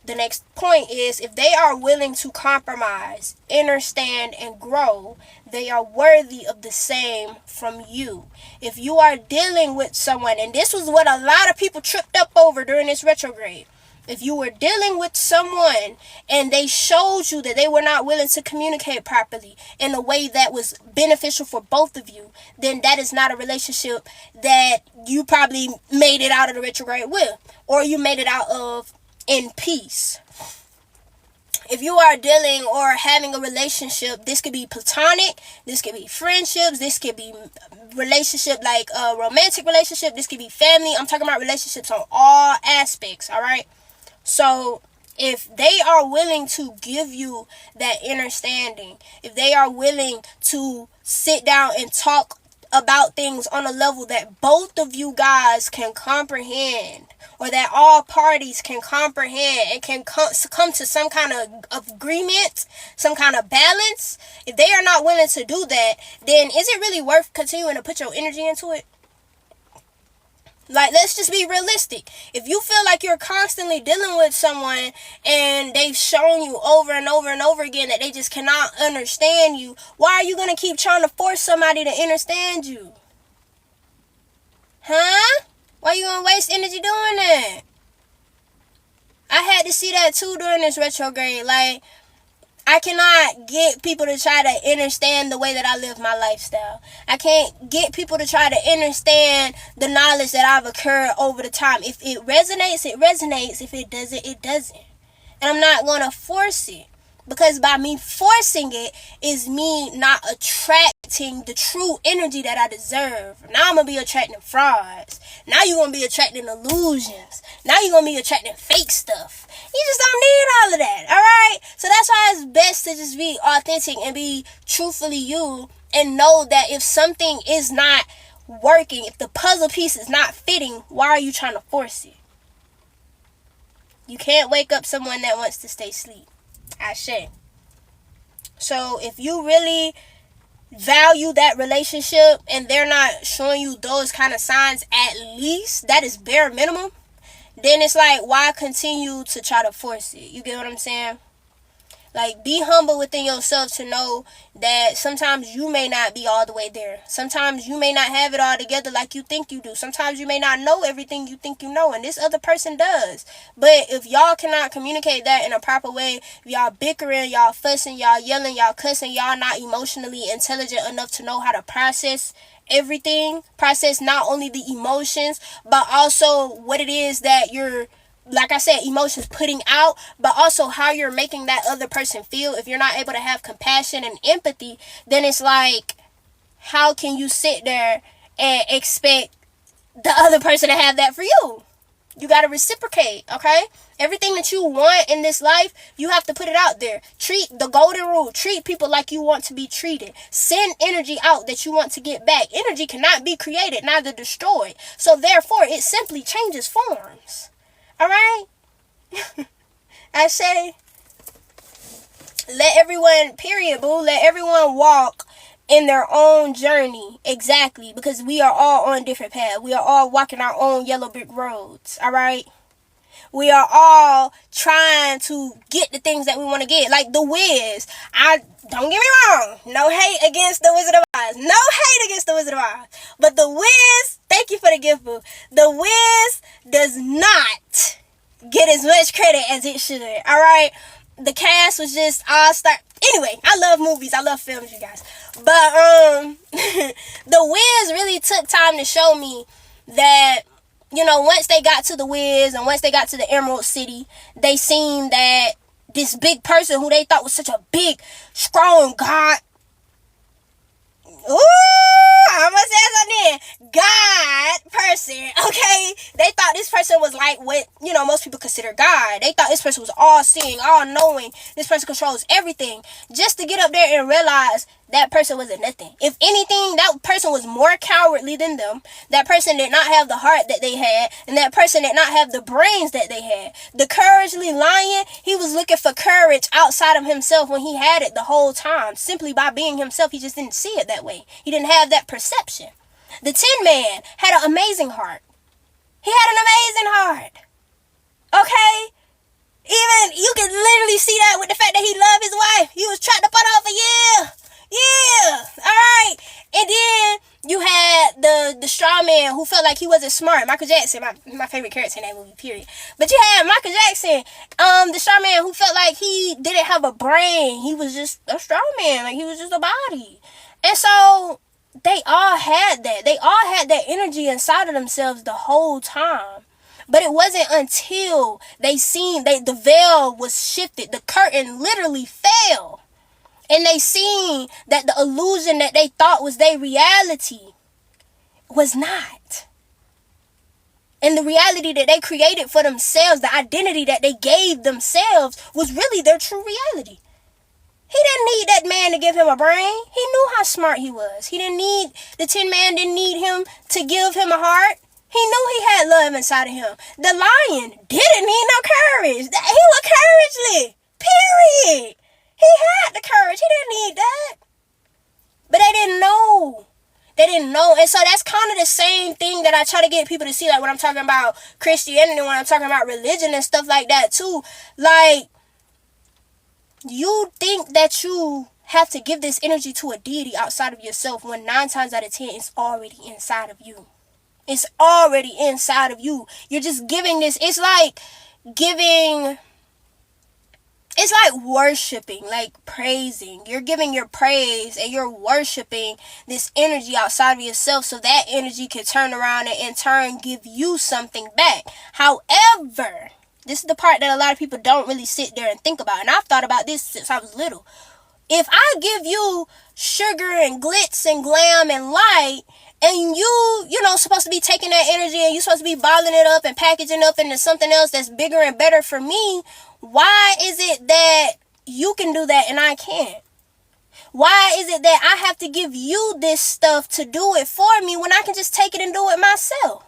the next point is, if they are willing to compromise, understand, and grow, they are worthy of the same from you. If you are dealing with someone, and this was what a lot of people tripped up over during this retrograde, if you were dealing with someone and they showed you that they were not willing to communicate properly in a way that was beneficial for both of you, then that is not a relationship that you probably made it out of the retrograde with, or you made it out of in peace. If you are dealing or having a relationship, this could be platonic, this could be friendships, this could be relationship like a romantic relationship, this could be family. I'm talking about relationships on all aspects, all right? So if they are willing to give you that understanding, if they are willing to sit down and talk about things on a level that both of you guys can comprehend, or that all parties can comprehend and can come to some kind of agreement, some kind of balance, if they are not willing to do that, then is it really worth continuing to put your energy into it? Like, let's just be realistic. If you feel like you're constantly dealing with someone and they've shown you over and over and over again that they just cannot understand you, why are you going to keep trying to force somebody to understand you? Huh? Why are you going to waste energy doing that? I had to see that too during this retrograde. Like, I cannot get people to try to understand the way that I live my lifestyle. I can't get people to try to understand the knowledge that I've occurred over the time. If it resonates, it resonates. If it doesn't, it doesn't. And I'm not going to force it. Because by me forcing it is me not attracting the true energy that I deserve. Now I'm going to be attracting frauds. Now you're going to be attracting illusions. Now you're going to be attracting fake stuff. You just don't need all of that, alright? So that's why it's best to just be authentic and be truthfully you, and know that if something is not working, if the puzzle piece is not fitting, why are you trying to force it? You can't wake up someone that wants to stay asleep. Ashe. So if you really value that relationship and they're not showing you those kind of signs, at least, that is bare minimum, then it's like, why continue to try to force it? You get what I'm saying? Like, be humble within yourself to know that sometimes you may not be all the way there. Sometimes you may not have it all together like you think you do. Sometimes you may not know everything you think you know, and this other person does. But if y'all cannot communicate that in a proper way, if y'all bickering, y'all fussing, y'all yelling, y'all cussing, y'all not emotionally intelligent enough to know how to process everything, process not only the emotions, but also what it is that you're, like I said, emotions putting out, but also how you're making that other person feel. If you're not able to have compassion and empathy, then it's like, how can you sit there and expect the other person to have that for you? You got to reciprocate, okay? Everything that you want in this life, you have to put it out there. Treat the golden rule. Treat people like you want to be treated. Send energy out that you want to get back. Energy cannot be created, neither destroyed. So therefore, it simply changes forms. All right? I say, let everyone, period, boo, let everyone walk in their own journey. Exactly. Because we are all on different paths. We are all walking our own yellow brick roads. All right? We are all trying to get the things that we want to get. Like the Wiz. Don't get me wrong. No hate against the Wizard of Oz. No hate against the Wizard of Oz. But the Wiz, thank you for the gift, boo. The Wiz does not get as much credit as it should. Alright? The cast was just all-star. Anyway, I love movies. I love films, you guys. But, the Wiz really took time to show me that, you know, once they got to the Wiz and once they got to the Emerald City, they seen that this big person who they thought was such a big, strong god. Ooh, I'm gonna say something. God person, okay? They thought this person was like what, you know, most people consider God. They thought this person was all-seeing, all-knowing. This person controls everything. Just to get up there and realize that person wasn't nothing. If anything, that person was more cowardly than them. That person did not have the heart that they had. And that person did not have the brains that they had. The couragely lion, he was looking for courage outside of himself when he had it the whole time. Simply by being himself, he just didn't see it that way. He didn't have that perception. The Tin Man had an amazing heart. He had an amazing heart. Okay? Even, you can literally see that with the fact that he loved his wife. He was trapped up on her for years. Yeah, alright. And then you had the straw man who felt like he wasn't smart. Michael Jackson, my favorite character in that movie, period. But you had Michael Jackson, the straw man who felt like he didn't have a brain. He was just a straw man, like he was just a body. And so they all had that. They all had that energy inside of themselves the whole time. But it wasn't until the veil was shifted, the curtain literally fell. And they seen that the illusion that they thought was their reality was not. And the reality that they created for themselves, the identity that they gave themselves, was really their true reality. He didn't need that man to give him a brain. He knew how smart he was. The Tin Man didn't need him to give him a heart. He knew he had love inside of him. The lion didn't need no courage. He was courageous. Period. He had the courage. He didn't need that. But they didn't know. They didn't know. And so that's kind of the same thing that I try to get people to see, like when I'm talking about Christianity, when I'm talking about religion and stuff like that too. Like, you think that you have to give this energy to a deity outside of yourself when 9 times out of 10 it's already inside of you. It's already inside of you. You're just giving this. It's like worshiping, like praising. You're giving your praise and you're worshiping this energy outside of yourself so that energy can turn around and in turn give you something back. However, this is the part that a lot of people don't really sit there and think about. And I've thought about this since I was little. If I give you sugar and glitz and glam and light, and you know, supposed to be taking that energy and you're supposed to be bottling it up and packaging up into something else that's bigger and better for me, why is it that you can do that and I can't? Why is it that I have to give you this stuff to do it for me when I can just take it and do it myself?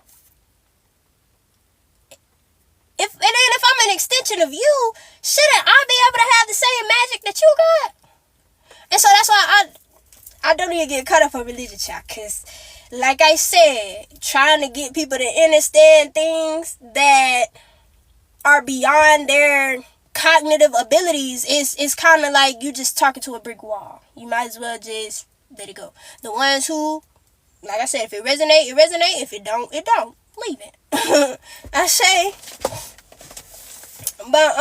If I'm an extension of you, shouldn't I be able to have the same magic that you got? And so that's why I don't even get caught up on religion, child, because like I said, trying to get people to understand things that are beyond their cognitive abilities is kind of like you just talking to a brick wall. You might as well just let it go. The ones who, like I said, if it resonate, it resonate. If it don't, it don't. Leave it. I say. But,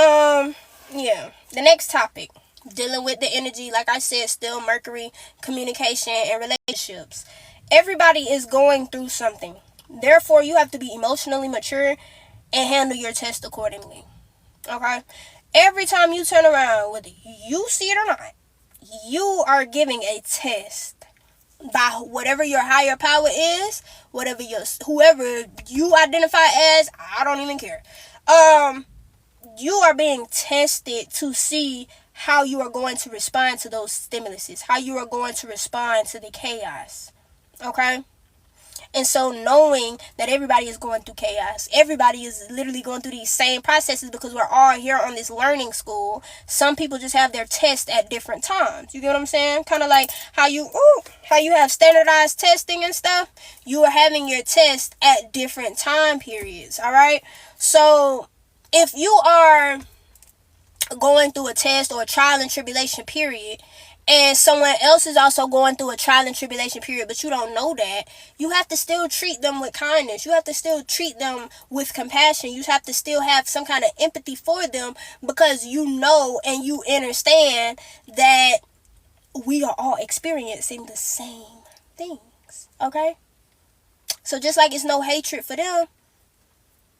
yeah. The next topic. Dealing with the energy, like I said, still Mercury, communication, and relationships. Everybody is going through something. Therefore, you have to be emotionally mature and handle your test accordingly. Okay? Every time you turn around, whether you see it or not, you are giving a test by whatever your higher power is, whoever you identify as, I don't even care. You are being tested to see how you are going to respond to those stimuluses, how you are going to respond to the chaos. Okay? And so knowing that everybody is going through chaos, everybody is literally going through these same processes because we're all here on this learning school. Some people just have their tests at different times. You get what I'm saying? Kind of like how you have standardized testing and stuff. You are having your test at different time periods. All right? So if you are going through a test or a trial and tribulation period, and someone else is also going through a trial and tribulation period, but you don't know that, you have to still treat them with kindness. You have to still treat them with compassion. You have to still have some kind of empathy for them because you know and you understand that we are all experiencing the same things. Okay? So just like it's no hatred for them,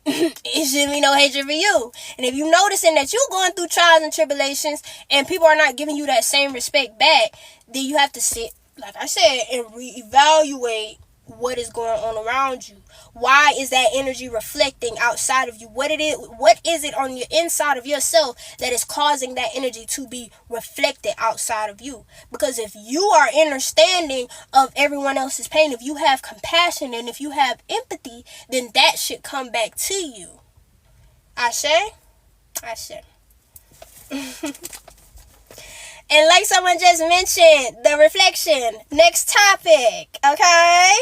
it shouldn't be no hatred for you. And if you're noticing that you're going through trials and tribulations and people are not giving you that same respect back, then you have to sit, like I said, and reevaluate what is going on around you. Why is that energy reflecting outside of you? What is it on your inside of yourself that is causing that energy to be reflected outside of you? Because if you are understanding of everyone else's pain, if you have compassion and if you have empathy, then that should come back to you. I say. And like someone just mentioned, the reflection. Next topic, okay?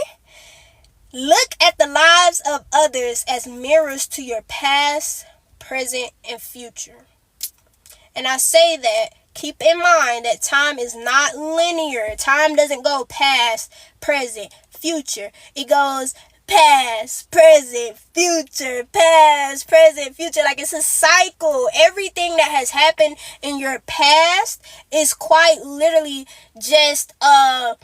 Look at the lives of others as mirrors to your past, present, and future. And I say that, keep in mind that time is not linear. Time doesn't go past, present, future. It goes past, present, future, past, present, future. Like it's a cycle. Everything that has happened in your past is quite literally just a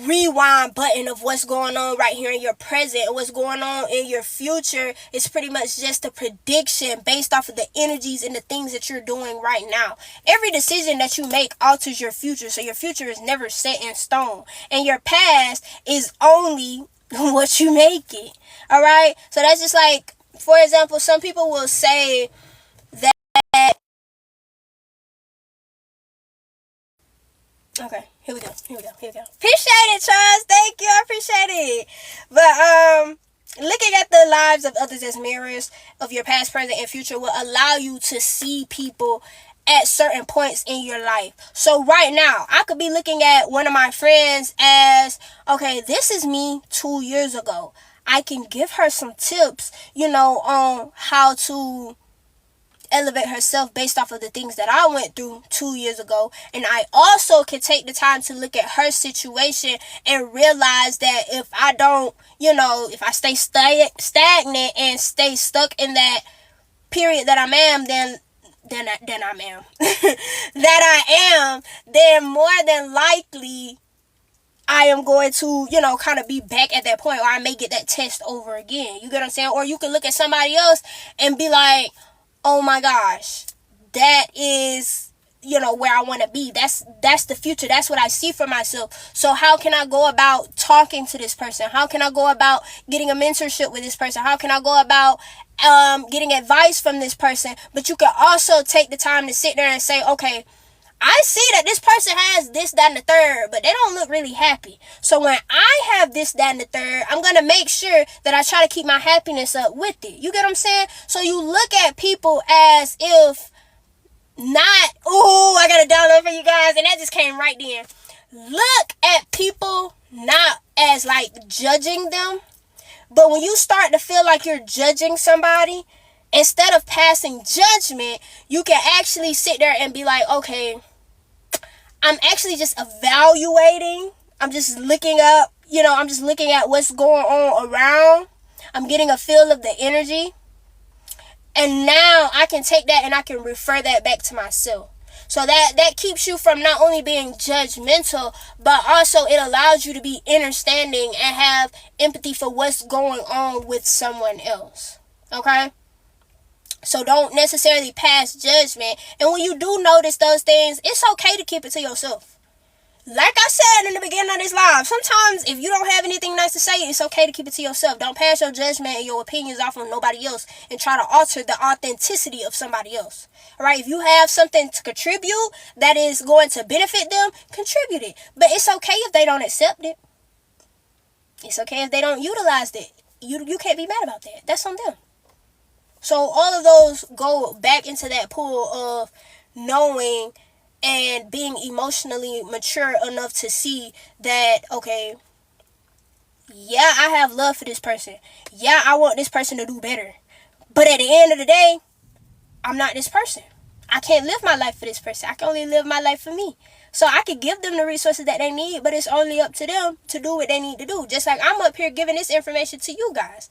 rewind button of what's going on right here in your present. And what's going on in your future is pretty much just a prediction based off of the energies and the things that you're doing right now. Every decision that you make alters your future, so your future is never set in stone, and your past is only what you make it. All right, so that's just like, for example, some people will say that Okay, here we go. Appreciate it, Charles. Thank you. I appreciate it. But looking at the lives of others as mirrors of your past, present, and future will allow you to see people at certain points in your life. So right now, I could be looking at one of my friends as, okay, this is me 2 years ago. I can give her some tips, on how to elevate herself based off of the things that I went through 2 years ago. And I also can take the time to look at her situation and realize that if I don't, if I stay stagnant and stay stuck in that period that I am, then more than likely I am going to, kind of be back at that point, or I may get that test over again. You get what I'm saying? Or you can look at somebody else and be like, oh my gosh, that is, where I want to be. That's the future. That's what I see for myself. So how can I go about talking to this person? How can I go about getting a mentorship with this person? How can I go about getting advice from this person? But you can also take the time to sit there and say, okay, I see that this person has this, that, and the third, but they don't look really happy. So when I have this, that, and the third, I'm going to make sure that I try to keep my happiness up with it. You get what I'm saying? So you look at people as if not, I got a download for you guys, and that just came right then. Look at people not as like judging them, but when you start to feel like you're judging somebody, instead of passing judgment, you can actually sit there and be like, okay, I'm actually just evaluating. I'm just looking up, I'm just looking at what's going on around. I'm getting a feel of the energy. And now I can take that and I can refer that back to myself. So that keeps you from not only being judgmental, but also it allows you to be understanding and have empathy for what's going on with someone else. Okay? So don't necessarily pass judgment. And when you do notice those things, it's okay to keep it to yourself. Like I said in the beginning of this live, sometimes if you don't have anything nice to say, it's okay to keep it to yourself. Don't pass your judgment and your opinions off on nobody else and try to alter the authenticity of somebody else. Alright, if you have something to contribute that is going to benefit them, contribute it. But it's okay if they don't accept it. It's okay if they don't utilize it. You can't be mad about that. That's on them. So all of those go back into that pool of knowing and being emotionally mature enough to see that, okay, yeah, I have love for this person. Yeah, I want this person to do better. But at the end of the day, I'm not this person. I can't live my life for this person. I can only live my life for me. So I could give them the resources that they need, but it's only up to them to do what they need to do. Just like I'm up here giving this information to you guys.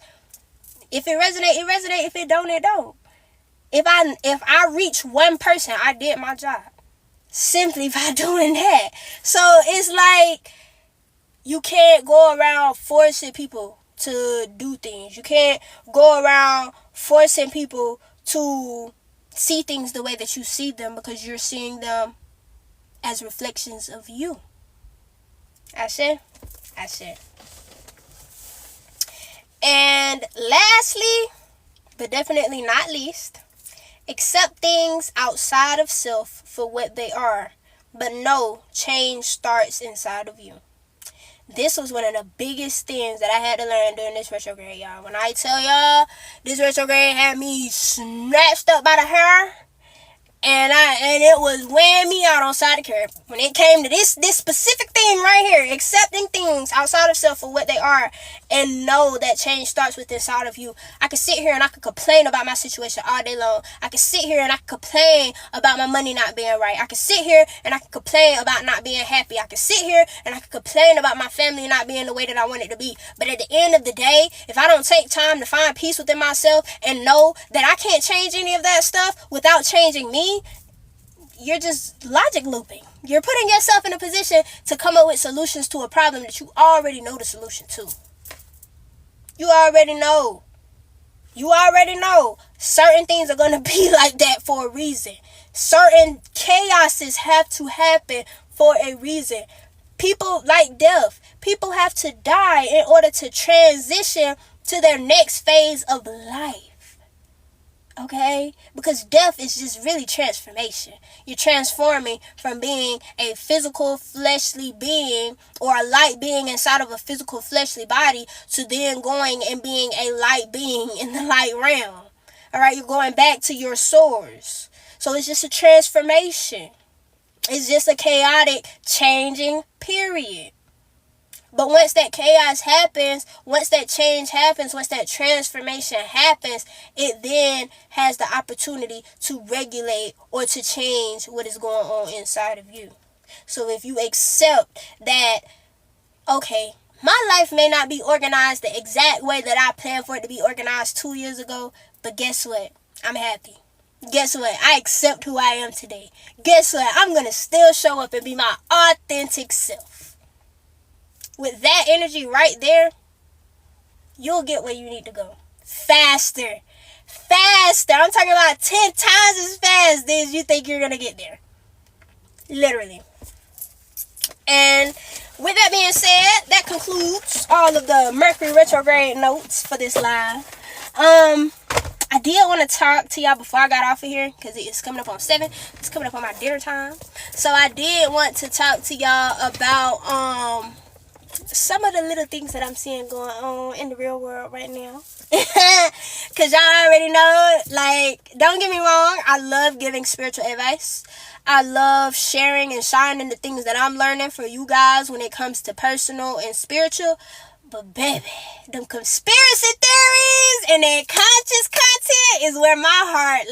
If it resonates, it resonates. If it don't, it don't. If I reach one person, I did my job. Simply by doing that. So it's like you can't go around forcing people to do things. You can't go around forcing people to see things the way that you see them, because you're seeing them as reflections of you. I said. And lastly, but definitely not least, accept things outside of self for what they are, but know change starts inside of you. This was one of the biggest things that I had to learn during this retrograde, y'all. When I tell y'all, this retrograde had me snatched up by the hair, and it was weighing me out on side of the curb. When it came to this specific thing right here, accepting things outside of self for what they are, and know that change starts with inside of you. I could sit here and I could complain about my situation all day long. I could sit here and I could complain about my money not being right. I could sit here and I could complain about not being happy. I could sit here and I could complain about my family not being the way that I want it to be. But at the end of the day, if I don't take time to find peace within myself and know that I can't change any of that stuff without changing me, you're just logic looping. You're putting yourself in a position to come up with solutions to a problem that you already know the solution to. You already know. Certain things are going to be like that for a reason. Certain chaoses have to happen for a reason. People like death. People have to die in order to transition to their next phase of life. Okay? Because death is just really transformation. You're transforming from being a physical fleshly being or a light being inside of a physical fleshly body to then going and being a light being in the light realm. Alright? You're going back to your source. So it's just a transformation. It's just a chaotic changing period. But once that chaos happens, once that change happens, once that transformation happens, it then has the opportunity to regulate or to change what is going on inside of you. So if you accept that, okay, my life may not be organized the exact way that I planned for it to be organized 2 years ago, but guess what? I'm happy. Guess what? I accept who I am today. Guess what? I'm going to still show up and be my authentic self. With that energy right there, you'll get where you need to go. Faster. Faster. I'm talking about 10 times as fast as you think you're going to get there. Literally. And with that being said, that concludes all of the Mercury retrograde notes for this live. I did want to talk to y'all before I got off of here because it's coming up on 7. It's coming up on my dinner time. So I did want to talk to y'all about some of the little things that I'm seeing going on in the real world right now. Because y'all already know, like, don't get me wrong, I love giving spiritual advice. I love sharing and shining the things that I'm learning for you guys when it comes to personal and spiritual. But baby, them conspiracy theories and that conscious content is where my heart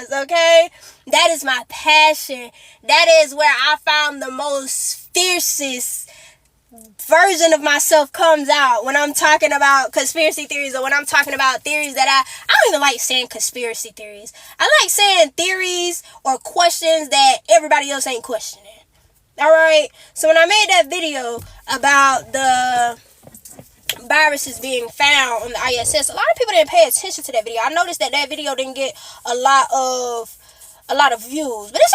lies, okay? That is my passion. That is where I found the most fiercest version of myself comes out when I'm talking about conspiracy theories, or when I'm talking about theories that I don't even like saying conspiracy theories. I like saying theories or questions that everybody else ain't questioning. Alright? So when I made that video about the viruses being found on the ISS, a lot of people didn't pay attention to that video. I noticed that video didn't get a lot of views, but it's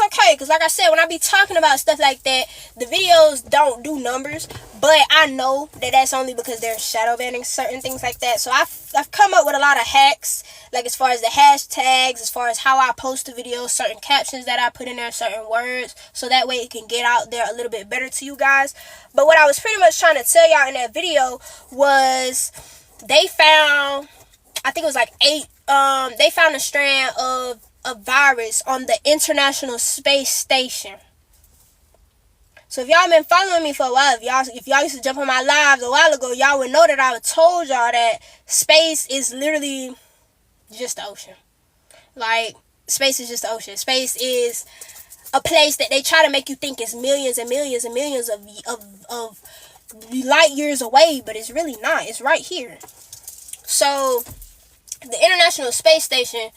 okay because like I said, when I be talking about stuff like that, the videos don't do numbers, but I know that that's only because they're shadow banning certain things like that. So I've come up with a lot of hacks, like as far as the hashtags, as far as how I post the videos, certain captions that I put in there, certain words, so that way it can get out there a little bit better to you guys. But what I was pretty much trying to tell y'all in that video was they found, I think it was like 8, they found a strand of a virus on the International Space Station. So if y'all been following me for a while, if y'all used to jump on my lives a while ago, y'all would know that I told y'all that space is literally just the ocean. Like, space is just the ocean. Space is a place that they try to make you think is millions and millions and millions of light years away, but it's really not. It's right here. So the International Space Station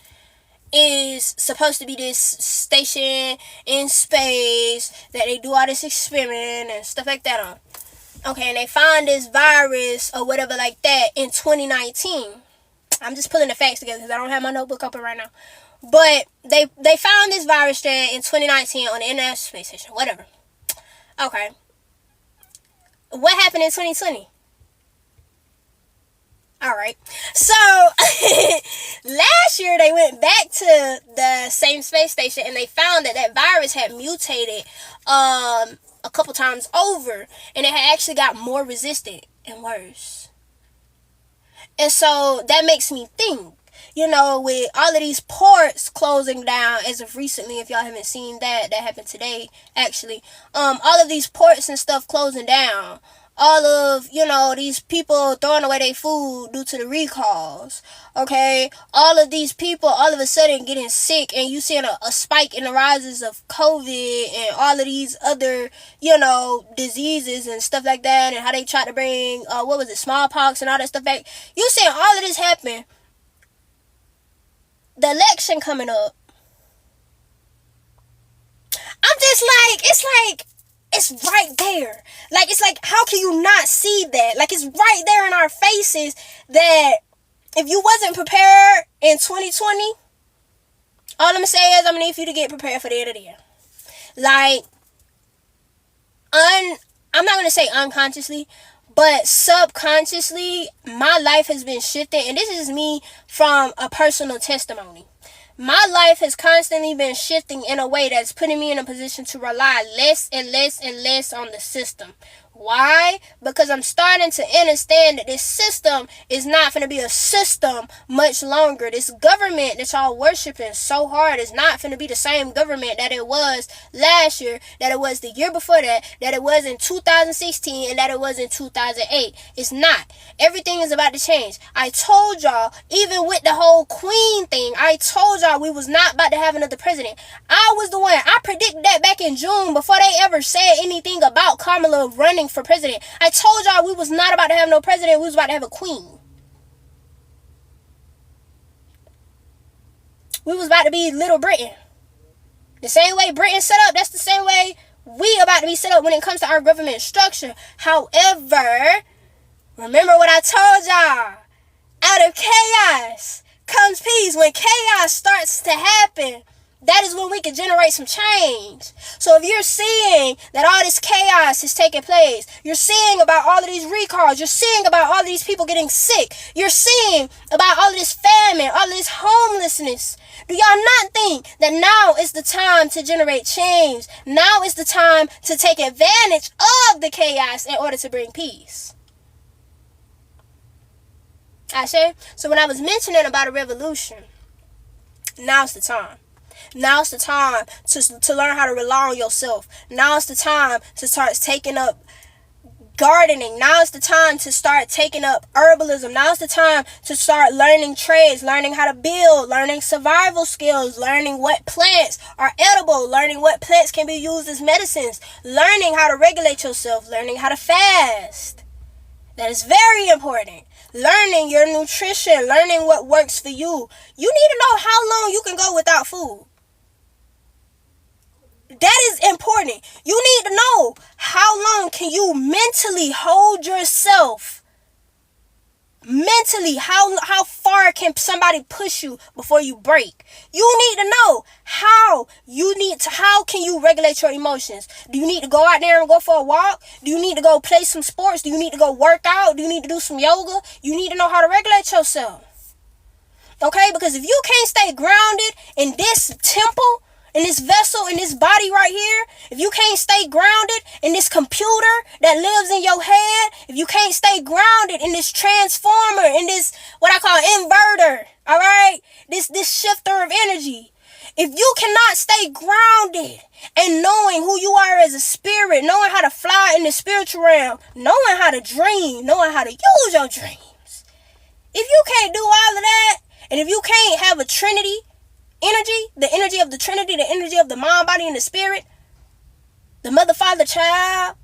is supposed to be this station in space that they do all this experiment and stuff like that on. Okay, and they found this virus or whatever like that in 2019. I'm just pulling the facts together because I don't have my notebook open right now. But they found this virus strand in 2019 on the International Space Station. Whatever. Okay. What happened in 2020? Alright, so last year they went back to the same space station and they found that virus had mutated a couple times over, and it had actually got more resistant and worse. And so that makes me think, you know, with all of these ports closing down as of recently, if y'all haven't seen that happened today actually, all of these ports and stuff closing down, all of, you know, these people throwing away their food due to the recalls, okay? All of these people all of a sudden getting sick, and you seeing a spike in the rises of COVID and all of these other, you know, diseases and stuff like that, and how they tried to bring, smallpox and all that stuff back. You seeing all of this happen. The election coming up. I'm just like, it's right there. Like, it's like, how can you not see that? Like, it's right there in our faces that if you wasn't prepared in 2020, all I'm going to say is I'm going to need for you to get prepared for the end of the year. Like, I'm not going to say unconsciously, But subconsciously, my life has been shifting, and this is me from a personal testimony. My life has constantly been shifting in a way that's putting me in a position to rely less and less and less on the system. Why? Because I'm starting to understand that this system is not going to be a system much longer. This government that y'all worshiping so hard is not going to be the same government that it was last year, that it was the year before that it was in 2016, and that it was in 2008. It's not. Everything is about to change. I told y'all, even with the whole queen thing, I told y'all we was not about to have another president. I was the one. I predicted that back in June before they ever said anything about Kamala running for president. I told y'all we was not about to have no president. We was about to have a queen. We was about to be Little Britain. The same way Britain set up, that's the same way we about to be set up when it comes to our government structure. However, remember what I told y'all. Out of chaos comes peace. When chaos starts to happen, that is when we can generate some change. So if you're seeing that all this chaos is taking place, you're seeing about all of these recalls, you're seeing about all of these people getting sick, you're seeing about all of this famine, all of this homelessness, do y'all not think that now is the time to generate change? Now is the time to take advantage of the chaos in order to bring peace? I say, so when I was mentioning about a revolution, now's the time. Now's the time to learn how to rely on yourself. Now's the time to start taking up gardening. Now's the time to start taking up herbalism. Now's the time to start learning trades, learning how to build, learning survival skills, learning what plants are edible, learning what plants can be used as medicines, learning how to regulate yourself, learning how to fast. That is very important. Learning your nutrition, learning what works for you. You need to know how long you can go without food. That is important. You need to know how long can you mentally hold yourself. Mentally, how far can somebody push you before you break? You need to know how can you regulate your emotions? Do you need to go out there and go for a walk? Do you need to go play some sports? Do you need to go work out? Do you need to do some yoga? You need to know how to regulate yourself. Okay? Because if you can't stay grounded in this temple, in this vessel, in this body right here, if you can't stay grounded in this computer that lives in your head, if you can't stay grounded in this transformer, in this, what I call inverter, all right, this shifter of energy, if you cannot stay grounded and knowing who you are as a spirit, knowing how to fly in the spiritual realm, knowing how to dream, knowing how to use your dreams, if you can't do all of that, and if you can't have a Trinity energy, the energy of the Trinity, the energy of the mind, body, and the spirit, the mother, father, child,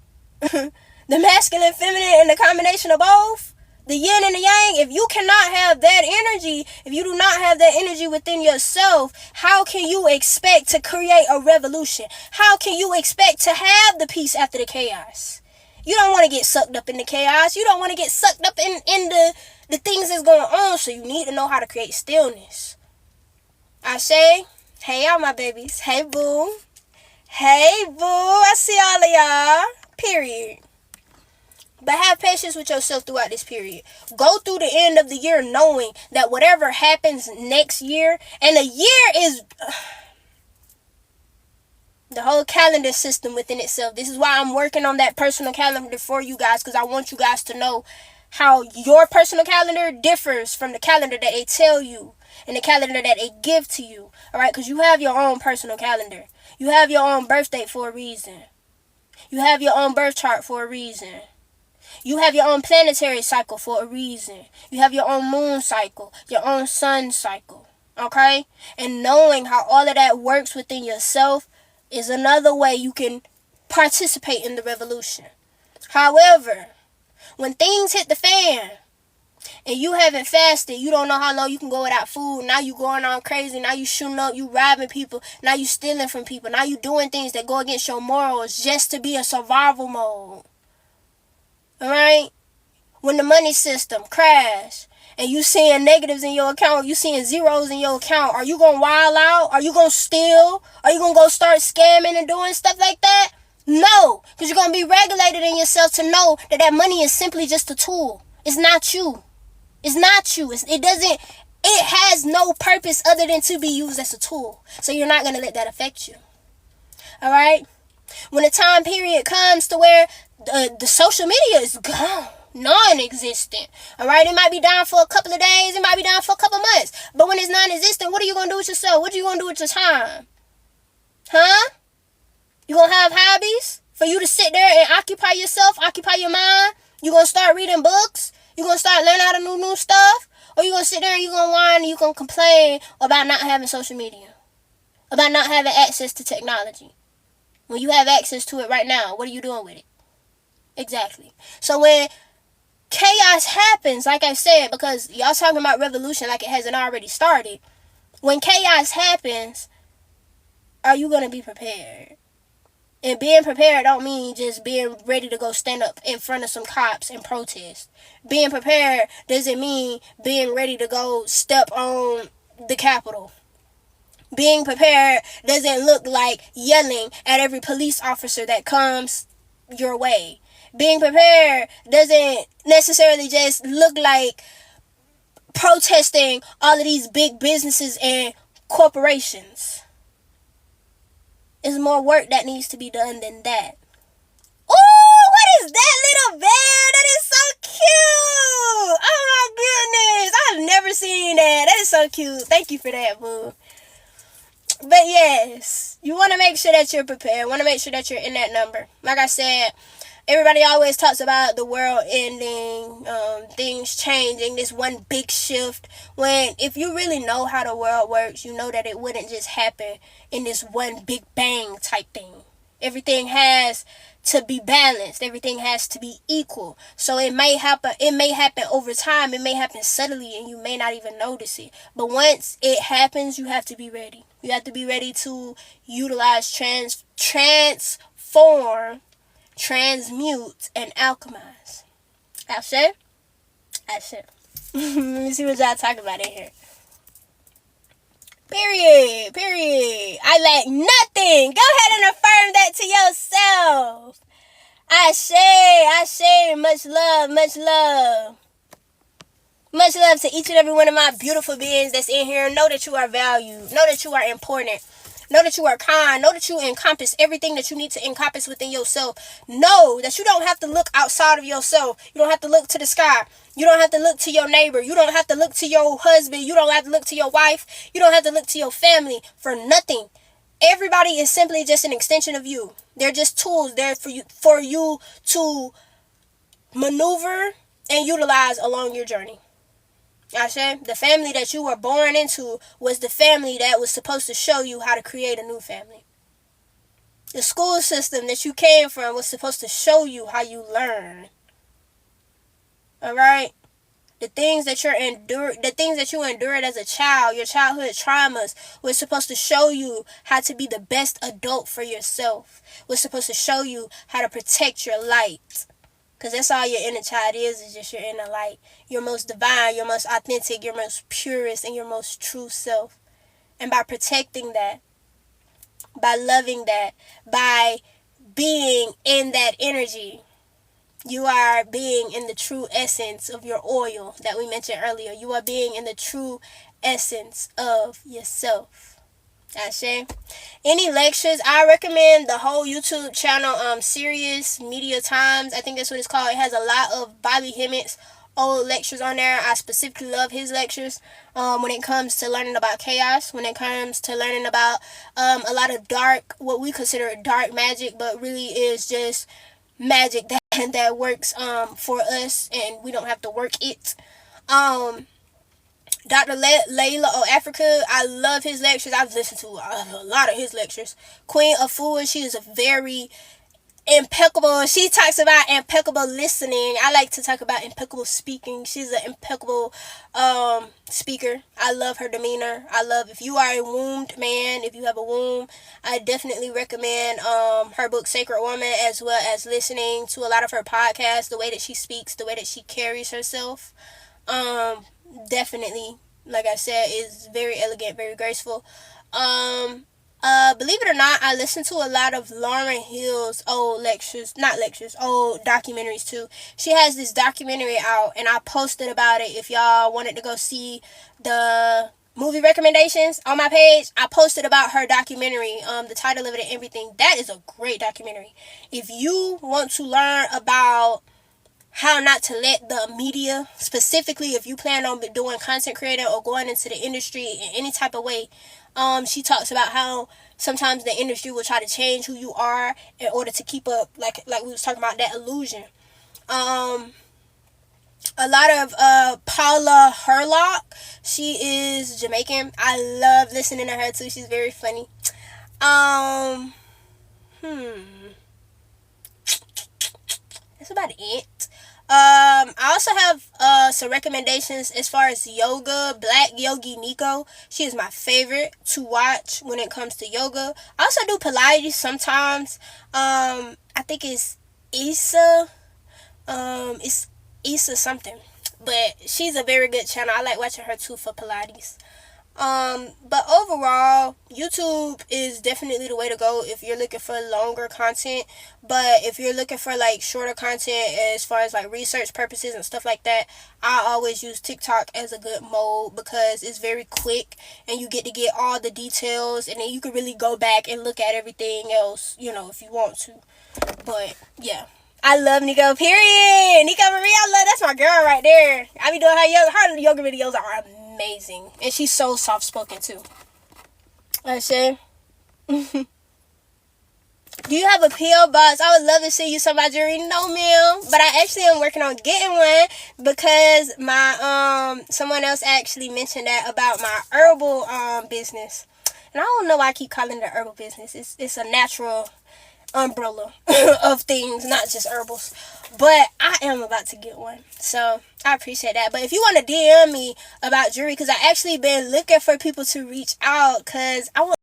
the masculine, feminine, and the combination of both, the yin and the yang, if you cannot have that energy, if you do not have that energy within yourself, how can you expect to create a revolution? How can you expect to have the peace after the chaos? You don't want to get sucked up in the chaos. You don't want to get sucked up in the things that's going on, so you need to know how to create stillness. I say, hey y'all my babies, hey boo, I see all of y'all, period. But have patience with yourself throughout this period. Go through the end of the year knowing that whatever happens next year, and a year is the whole calendar system within itself. This is why I'm working on that personal calendar for you guys, because I want you guys to know how your personal calendar differs from the calendar that they tell you and the calendar that they give to you. All right, because you have your own personal calendar. You have your own birth date for a reason. You have your own birth chart for a reason. You have your own planetary cycle for a reason. You have your own moon cycle, your own sun cycle. Okay? And knowing how all of that works within yourself is another way you can participate in the revolution. However, when things hit the fan and you haven't fasted, you don't know how long you can go without food. Now you going on crazy. Now you shooting up, you robbing people. Now you stealing from people. Now you doing things that go against your morals just to be in survival mode. Alright? When the money system crash and you seeing negatives in your account, you seeing zeros in your account, are you going to wild out? Are you going to steal? Are you going to go start scamming and doing stuff like that? No, because you're going to be regulated in yourself to know that that money is simply just a tool. It's not you. It's not you. It has no purpose other than to be used as a tool. So you're not going to let that affect you. All right? When the time period comes to where the social media is gone, non-existent, all right? It might be down for a couple of days. It might be down for a couple of months. But when it's non-existent, what are you going to do with yourself? What are you going to do with your time? Huh? You going to have hobbies for you to sit there and occupy yourself, occupy your mind? You going to start reading books? You going to start learning how to do new stuff? Or you going to sit there and you going to whine and you going to complain about not having social media? About not having access to technology? When you have access to it right now, what are you doing with it? Exactly. So when chaos happens, like I said, because y'all talking about revolution like it hasn't already started. When chaos happens, are you going to be prepared? And being prepared don't mean just being ready to go stand up in front of some cops and protest. Being prepared doesn't mean being ready to go step on the Capitol. Being prepared doesn't look like yelling at every police officer that comes your way. Being prepared doesn't necessarily just look like protesting all of these big businesses and corporations. There's more work that needs to be done than that. Oh, what is that little bear? That is so cute. Oh my goodness. I've never seen that. That is so cute. Thank you for that, boo. But yes, you want to make sure that you're prepared. Want to make sure that you're in that number. Like I said, everybody always talks about the world ending, things changing, this one big shift. When if you really know how the world works, you know that it wouldn't just happen in this one big bang type thing. Everything has to be balanced. Everything has to be equal. So it may happen over time. It may happen subtly and you may not even notice it. But once it happens, you have to be ready. You have to be ready to utilize, transform, transmute, and alchemize. Ashe? Ashe. Let me see what y'all talking about in here. Period. I lack nothing. Go ahead and affirm that to yourself. Ashe. Much love. Much love to each and every one of my beautiful beings that's in here. Know that you are valued. Know that you are important. Know that you are kind. Know that you encompass everything that you need to encompass within yourself. Know that you don't have to look outside of yourself. You don't have to look to the sky. You don't have to look to your neighbor. You don't have to look to your husband. You don't have to look to your wife. You don't have to look to your family for nothing. Everybody is simply just an extension of you. They're just tools there for you to maneuver and utilize along your journey. Ashe, the family that you were born into was the family that was supposed to show you how to create a new family. The school system that you came from was supposed to show you how you learn. Alright? The things that you endured as a child, your childhood traumas, was supposed to show you how to be the best adult for yourself. Was supposed to show you how to protect your light. Because that's all your inner child is just your inner light. Your most divine, your most authentic, your most purest, and your most true self. And by protecting that, by loving that, by being in that energy, you are being in the true essence of your oil that we mentioned earlier. You are being in the true essence of yourself. Ashe. Any lectures, I recommend the whole YouTube channel, Serious Media Times. I think that's what it's called. It has a lot of Bobby Hemmitt's old lectures on there. I specifically love his lectures when it comes to learning about chaos, when it comes to learning about a lot of dark, what we consider dark magic, but really is just magic that works for us and we don't have to work it. Dr. Layla O. Africa, I love his lectures. I've listened to a lot of his lectures. Queen Afua, she is a very impeccable. She talks about impeccable listening. I like to talk about impeccable speaking. She's an impeccable speaker. I love her demeanor. If you are a wombed man, if you have a womb, I definitely recommend her book Sacred Woman, as well as listening to a lot of her podcasts, the way that she speaks, the way that she carries herself. Definitely, like I said, is very elegant, very graceful. Believe it or not, I listen to a lot of Lauryn Hill's old old documentaries too. She has this documentary out, and I posted about it. If y'all wanted to go see the movie recommendations on my page, I posted about her documentary, the title of it and everything. That is a great documentary. If you want to learn about how not to let the media, specifically if you plan on doing content creating or going into the industry in any type of way, she talks about how sometimes the industry will try to change who you are in order to keep up, like we was talking about, that illusion. A lot of Paula Herlock. She is Jamaican. I love listening to her too. She's very funny. That's about it. I also have some recommendations as far as yoga. Black Yogi Nico. She is my favorite to watch when it comes to yoga. I also do Pilates sometimes. I think it's Issa. It's Issa something. But she's a very good channel. I like watching her too for Pilates. But overall, YouTube is definitely the way to go if you're looking for longer content. But if you're looking for like shorter content as far as like research purposes and stuff like that, I always use TikTok as a good mode because it's very quick and you get to get all the details, and then you can really go back and look at everything else, if you want to. But yeah. I love Nico, period. Nico Marie, that's my girl right there. I be doing her yoga videos are amazing. And she's so soft-spoken, too. I say. Do you have a P.O. box? I would love to see you some of my jewelry. No, ma'am. But I actually am working on getting one because my, someone else actually mentioned that about my herbal, business. And I don't know why I keep calling it a herbal business. It's a natural umbrella of things, not just herbals. But I am about to get one, so I appreciate that. But if you want to DM me about jewelry, because I actually been looking for people to reach out, because I was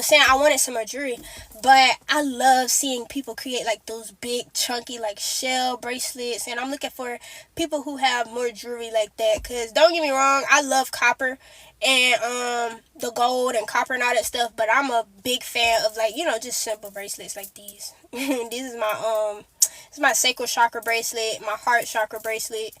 saying I wanted some more jewelry, but I love seeing people create like those big chunky like shell bracelets, and I'm looking for people who have more jewelry like that. Because don't get me wrong, I love copper and the gold and copper and all that stuff, but I'm a big fan of like just simple bracelets like these. This is my sacral chakra bracelet, my heart chakra bracelet.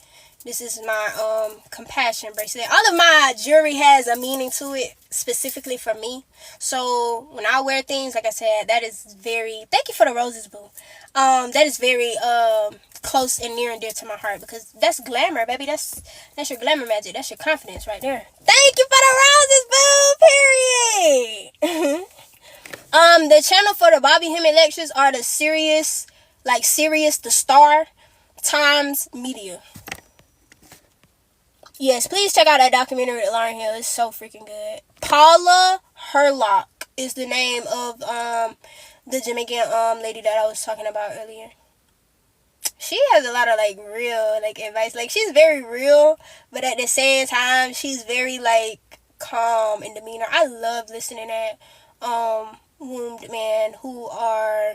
This is my compassion bracelet. All of my jewelry has a meaning to it specifically for me. So when I wear things, like I said, that is very, thank you for the roses, boo. That is very close and near and dear to my heart, because that's glamour, baby. That's your glamour magic. That's your confidence right there. Thank you for the roses, boo. Period. The channel for the Bobby Hemmett lectures are the Sirius the Star Times Media. Yes, please check out that documentary with Lauryn Hill. It's so freaking good. Paula Herlock is the name of the Jamaican lady that I was talking about earlier. She has a lot of like real like advice. Like, she's very real, but at the same time she's very like calm in demeanor. I love listening at wombed men who are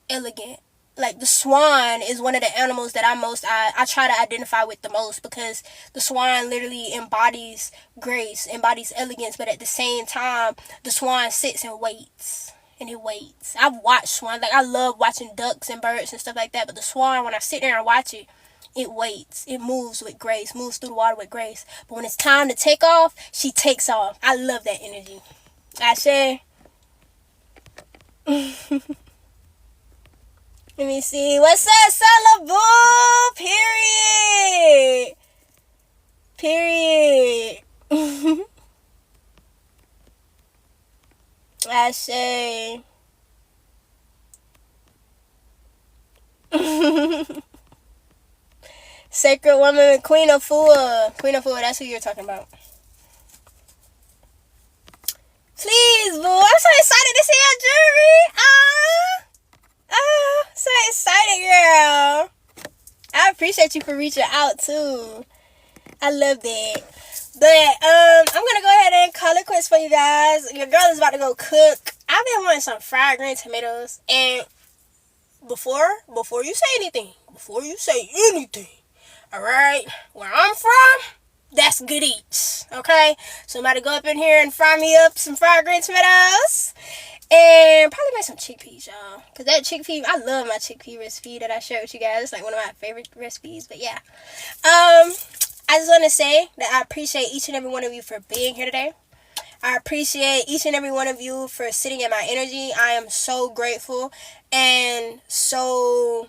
elegant. Like, the swan is one of the animals that I try to identify with the most, because the swan literally embodies grace, embodies elegance, but at the same time, the swan sits and waits. And it waits. I've watched swans. Like, I love watching ducks and birds and stuff like that, but the swan, when I sit there and watch it, it waits. It moves with grace, moves through the water with grace. But when it's time to take off, she takes off. I love that energy. I say. Let me see. What's up, Celeboo? Period. Period. I say. Sacred Woman, Queen of Fua. Queen of Fua, that's who you're talking about. Please, boo. I'm so excited to see your jewelry. So excited, girl. I appreciate you for reaching out too. I love that. But I'm gonna go ahead and call it quits for you guys. Your girl is about to go cook. I've been wanting some fried green tomatoes. And before you say anything, alright, where I'm from, That's good eats, okay? So I'm about to go up in here and fry me up some fried green tomatoes. And probably make some chickpeas, y'all. Because that chickpea, I love my chickpea recipe that I shared with you guys. It's like one of my favorite recipes. But yeah. I just want to say that I appreciate each and every one of you for being here today. I appreciate each and every one of you for sitting in my energy. I am so grateful. And so,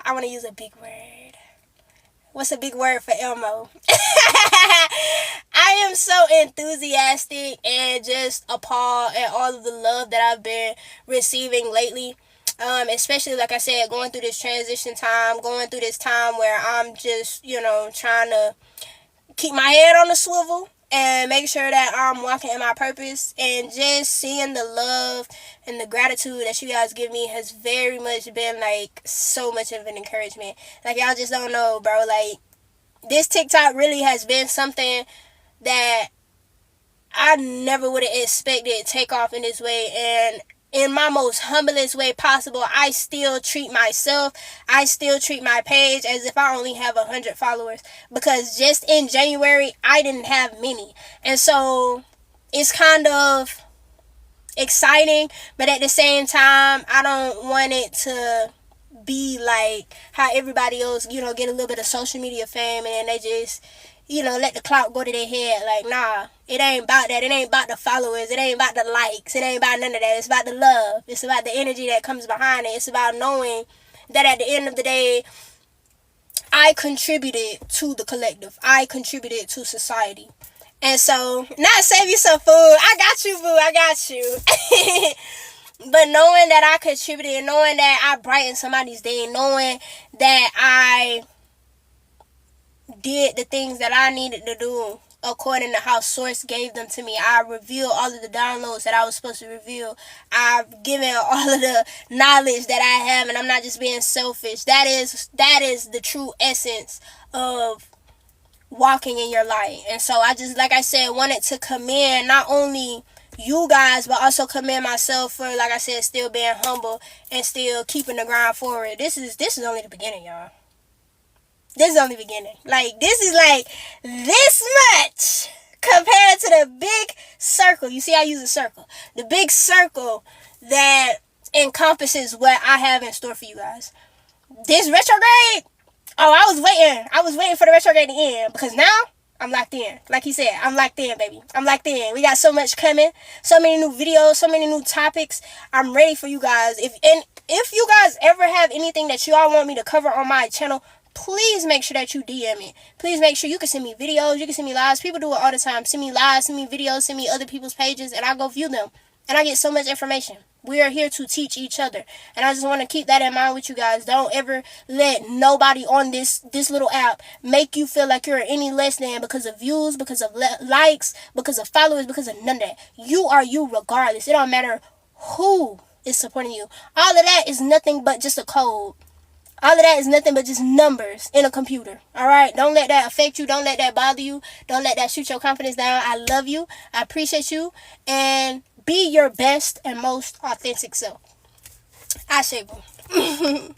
I want to use a big word. What's a big word for Elmo? I am so enthusiastic and just appalled at all of the love that I've been receiving lately. Especially, like I said, going through this transition time, going through this time where I'm just, trying to keep my head on the swivel and make sure that I'm walking in my purpose, and just seeing the love and the gratitude that you guys give me has very much been like so much of an encouragement. Like, y'all just don't know, bro. Like, this TikTok really has been something that I never would have expected to take off in this way. And in my most humblest way possible, I still treat myself, I still treat my page as if I only have 100 followers. Because just in January, I didn't have many. And so, it's kind of exciting, but at the same time, I don't want it to be like how everybody else, get a little bit of social media fame and then they just, let the clout go to their head. Like, nah, it ain't about that. It ain't about the followers. It ain't about the likes. It ain't about none of that. It's about the love. It's about the energy that comes behind it. It's about knowing that at the end of the day, I contributed to the collective. I contributed to society. And so, not save you some food. I got you, boo. I got you. But knowing that I contributed, knowing that I brightened somebody's day, knowing that I did the things that I needed to do according to how Source gave them to me. I revealed all of the downloads that I was supposed to reveal. I've given all of the knowledge that I have, and I'm not just being selfish. That is the true essence of walking in your light. And so I just, like I said, wanted to commend not only you guys, but also commend myself for, like I said, still being humble and still keeping the grind forward. This is only the beginning, y'all. This is only the beginning. Like, this is like this much compared to the big circle. You see, I use a circle. The big circle that encompasses what I have in store for you guys. This retrograde, I was waiting for the retrograde to end, because now I'm locked in. Like he said, I'm locked in, baby. I'm locked in. We got so much coming. So many new videos, so many new topics. I'm ready for you guys. If you guys ever have anything that you all want me to cover on my channel, please make sure that you DM it. Please make sure you can send me videos. You can send me lives. People do it all the time. Send me lives, send me videos, send me other people's pages, and I go view them. And I get so much information. We are here to teach each other. And I just want to keep that in mind with you guys. Don't ever let nobody on this little app make you feel like you're any less than because of views, because of likes, because of followers, because of none of that. You are you regardless. It don't matter who is supporting you. All of that is nothing but just a code. All of that is nothing but just numbers in a computer. Alright? Don't let that affect you. Don't let that bother you. Don't let that shoot your confidence down. I love you. I appreciate you. And be your best and most authentic self. I say, boo.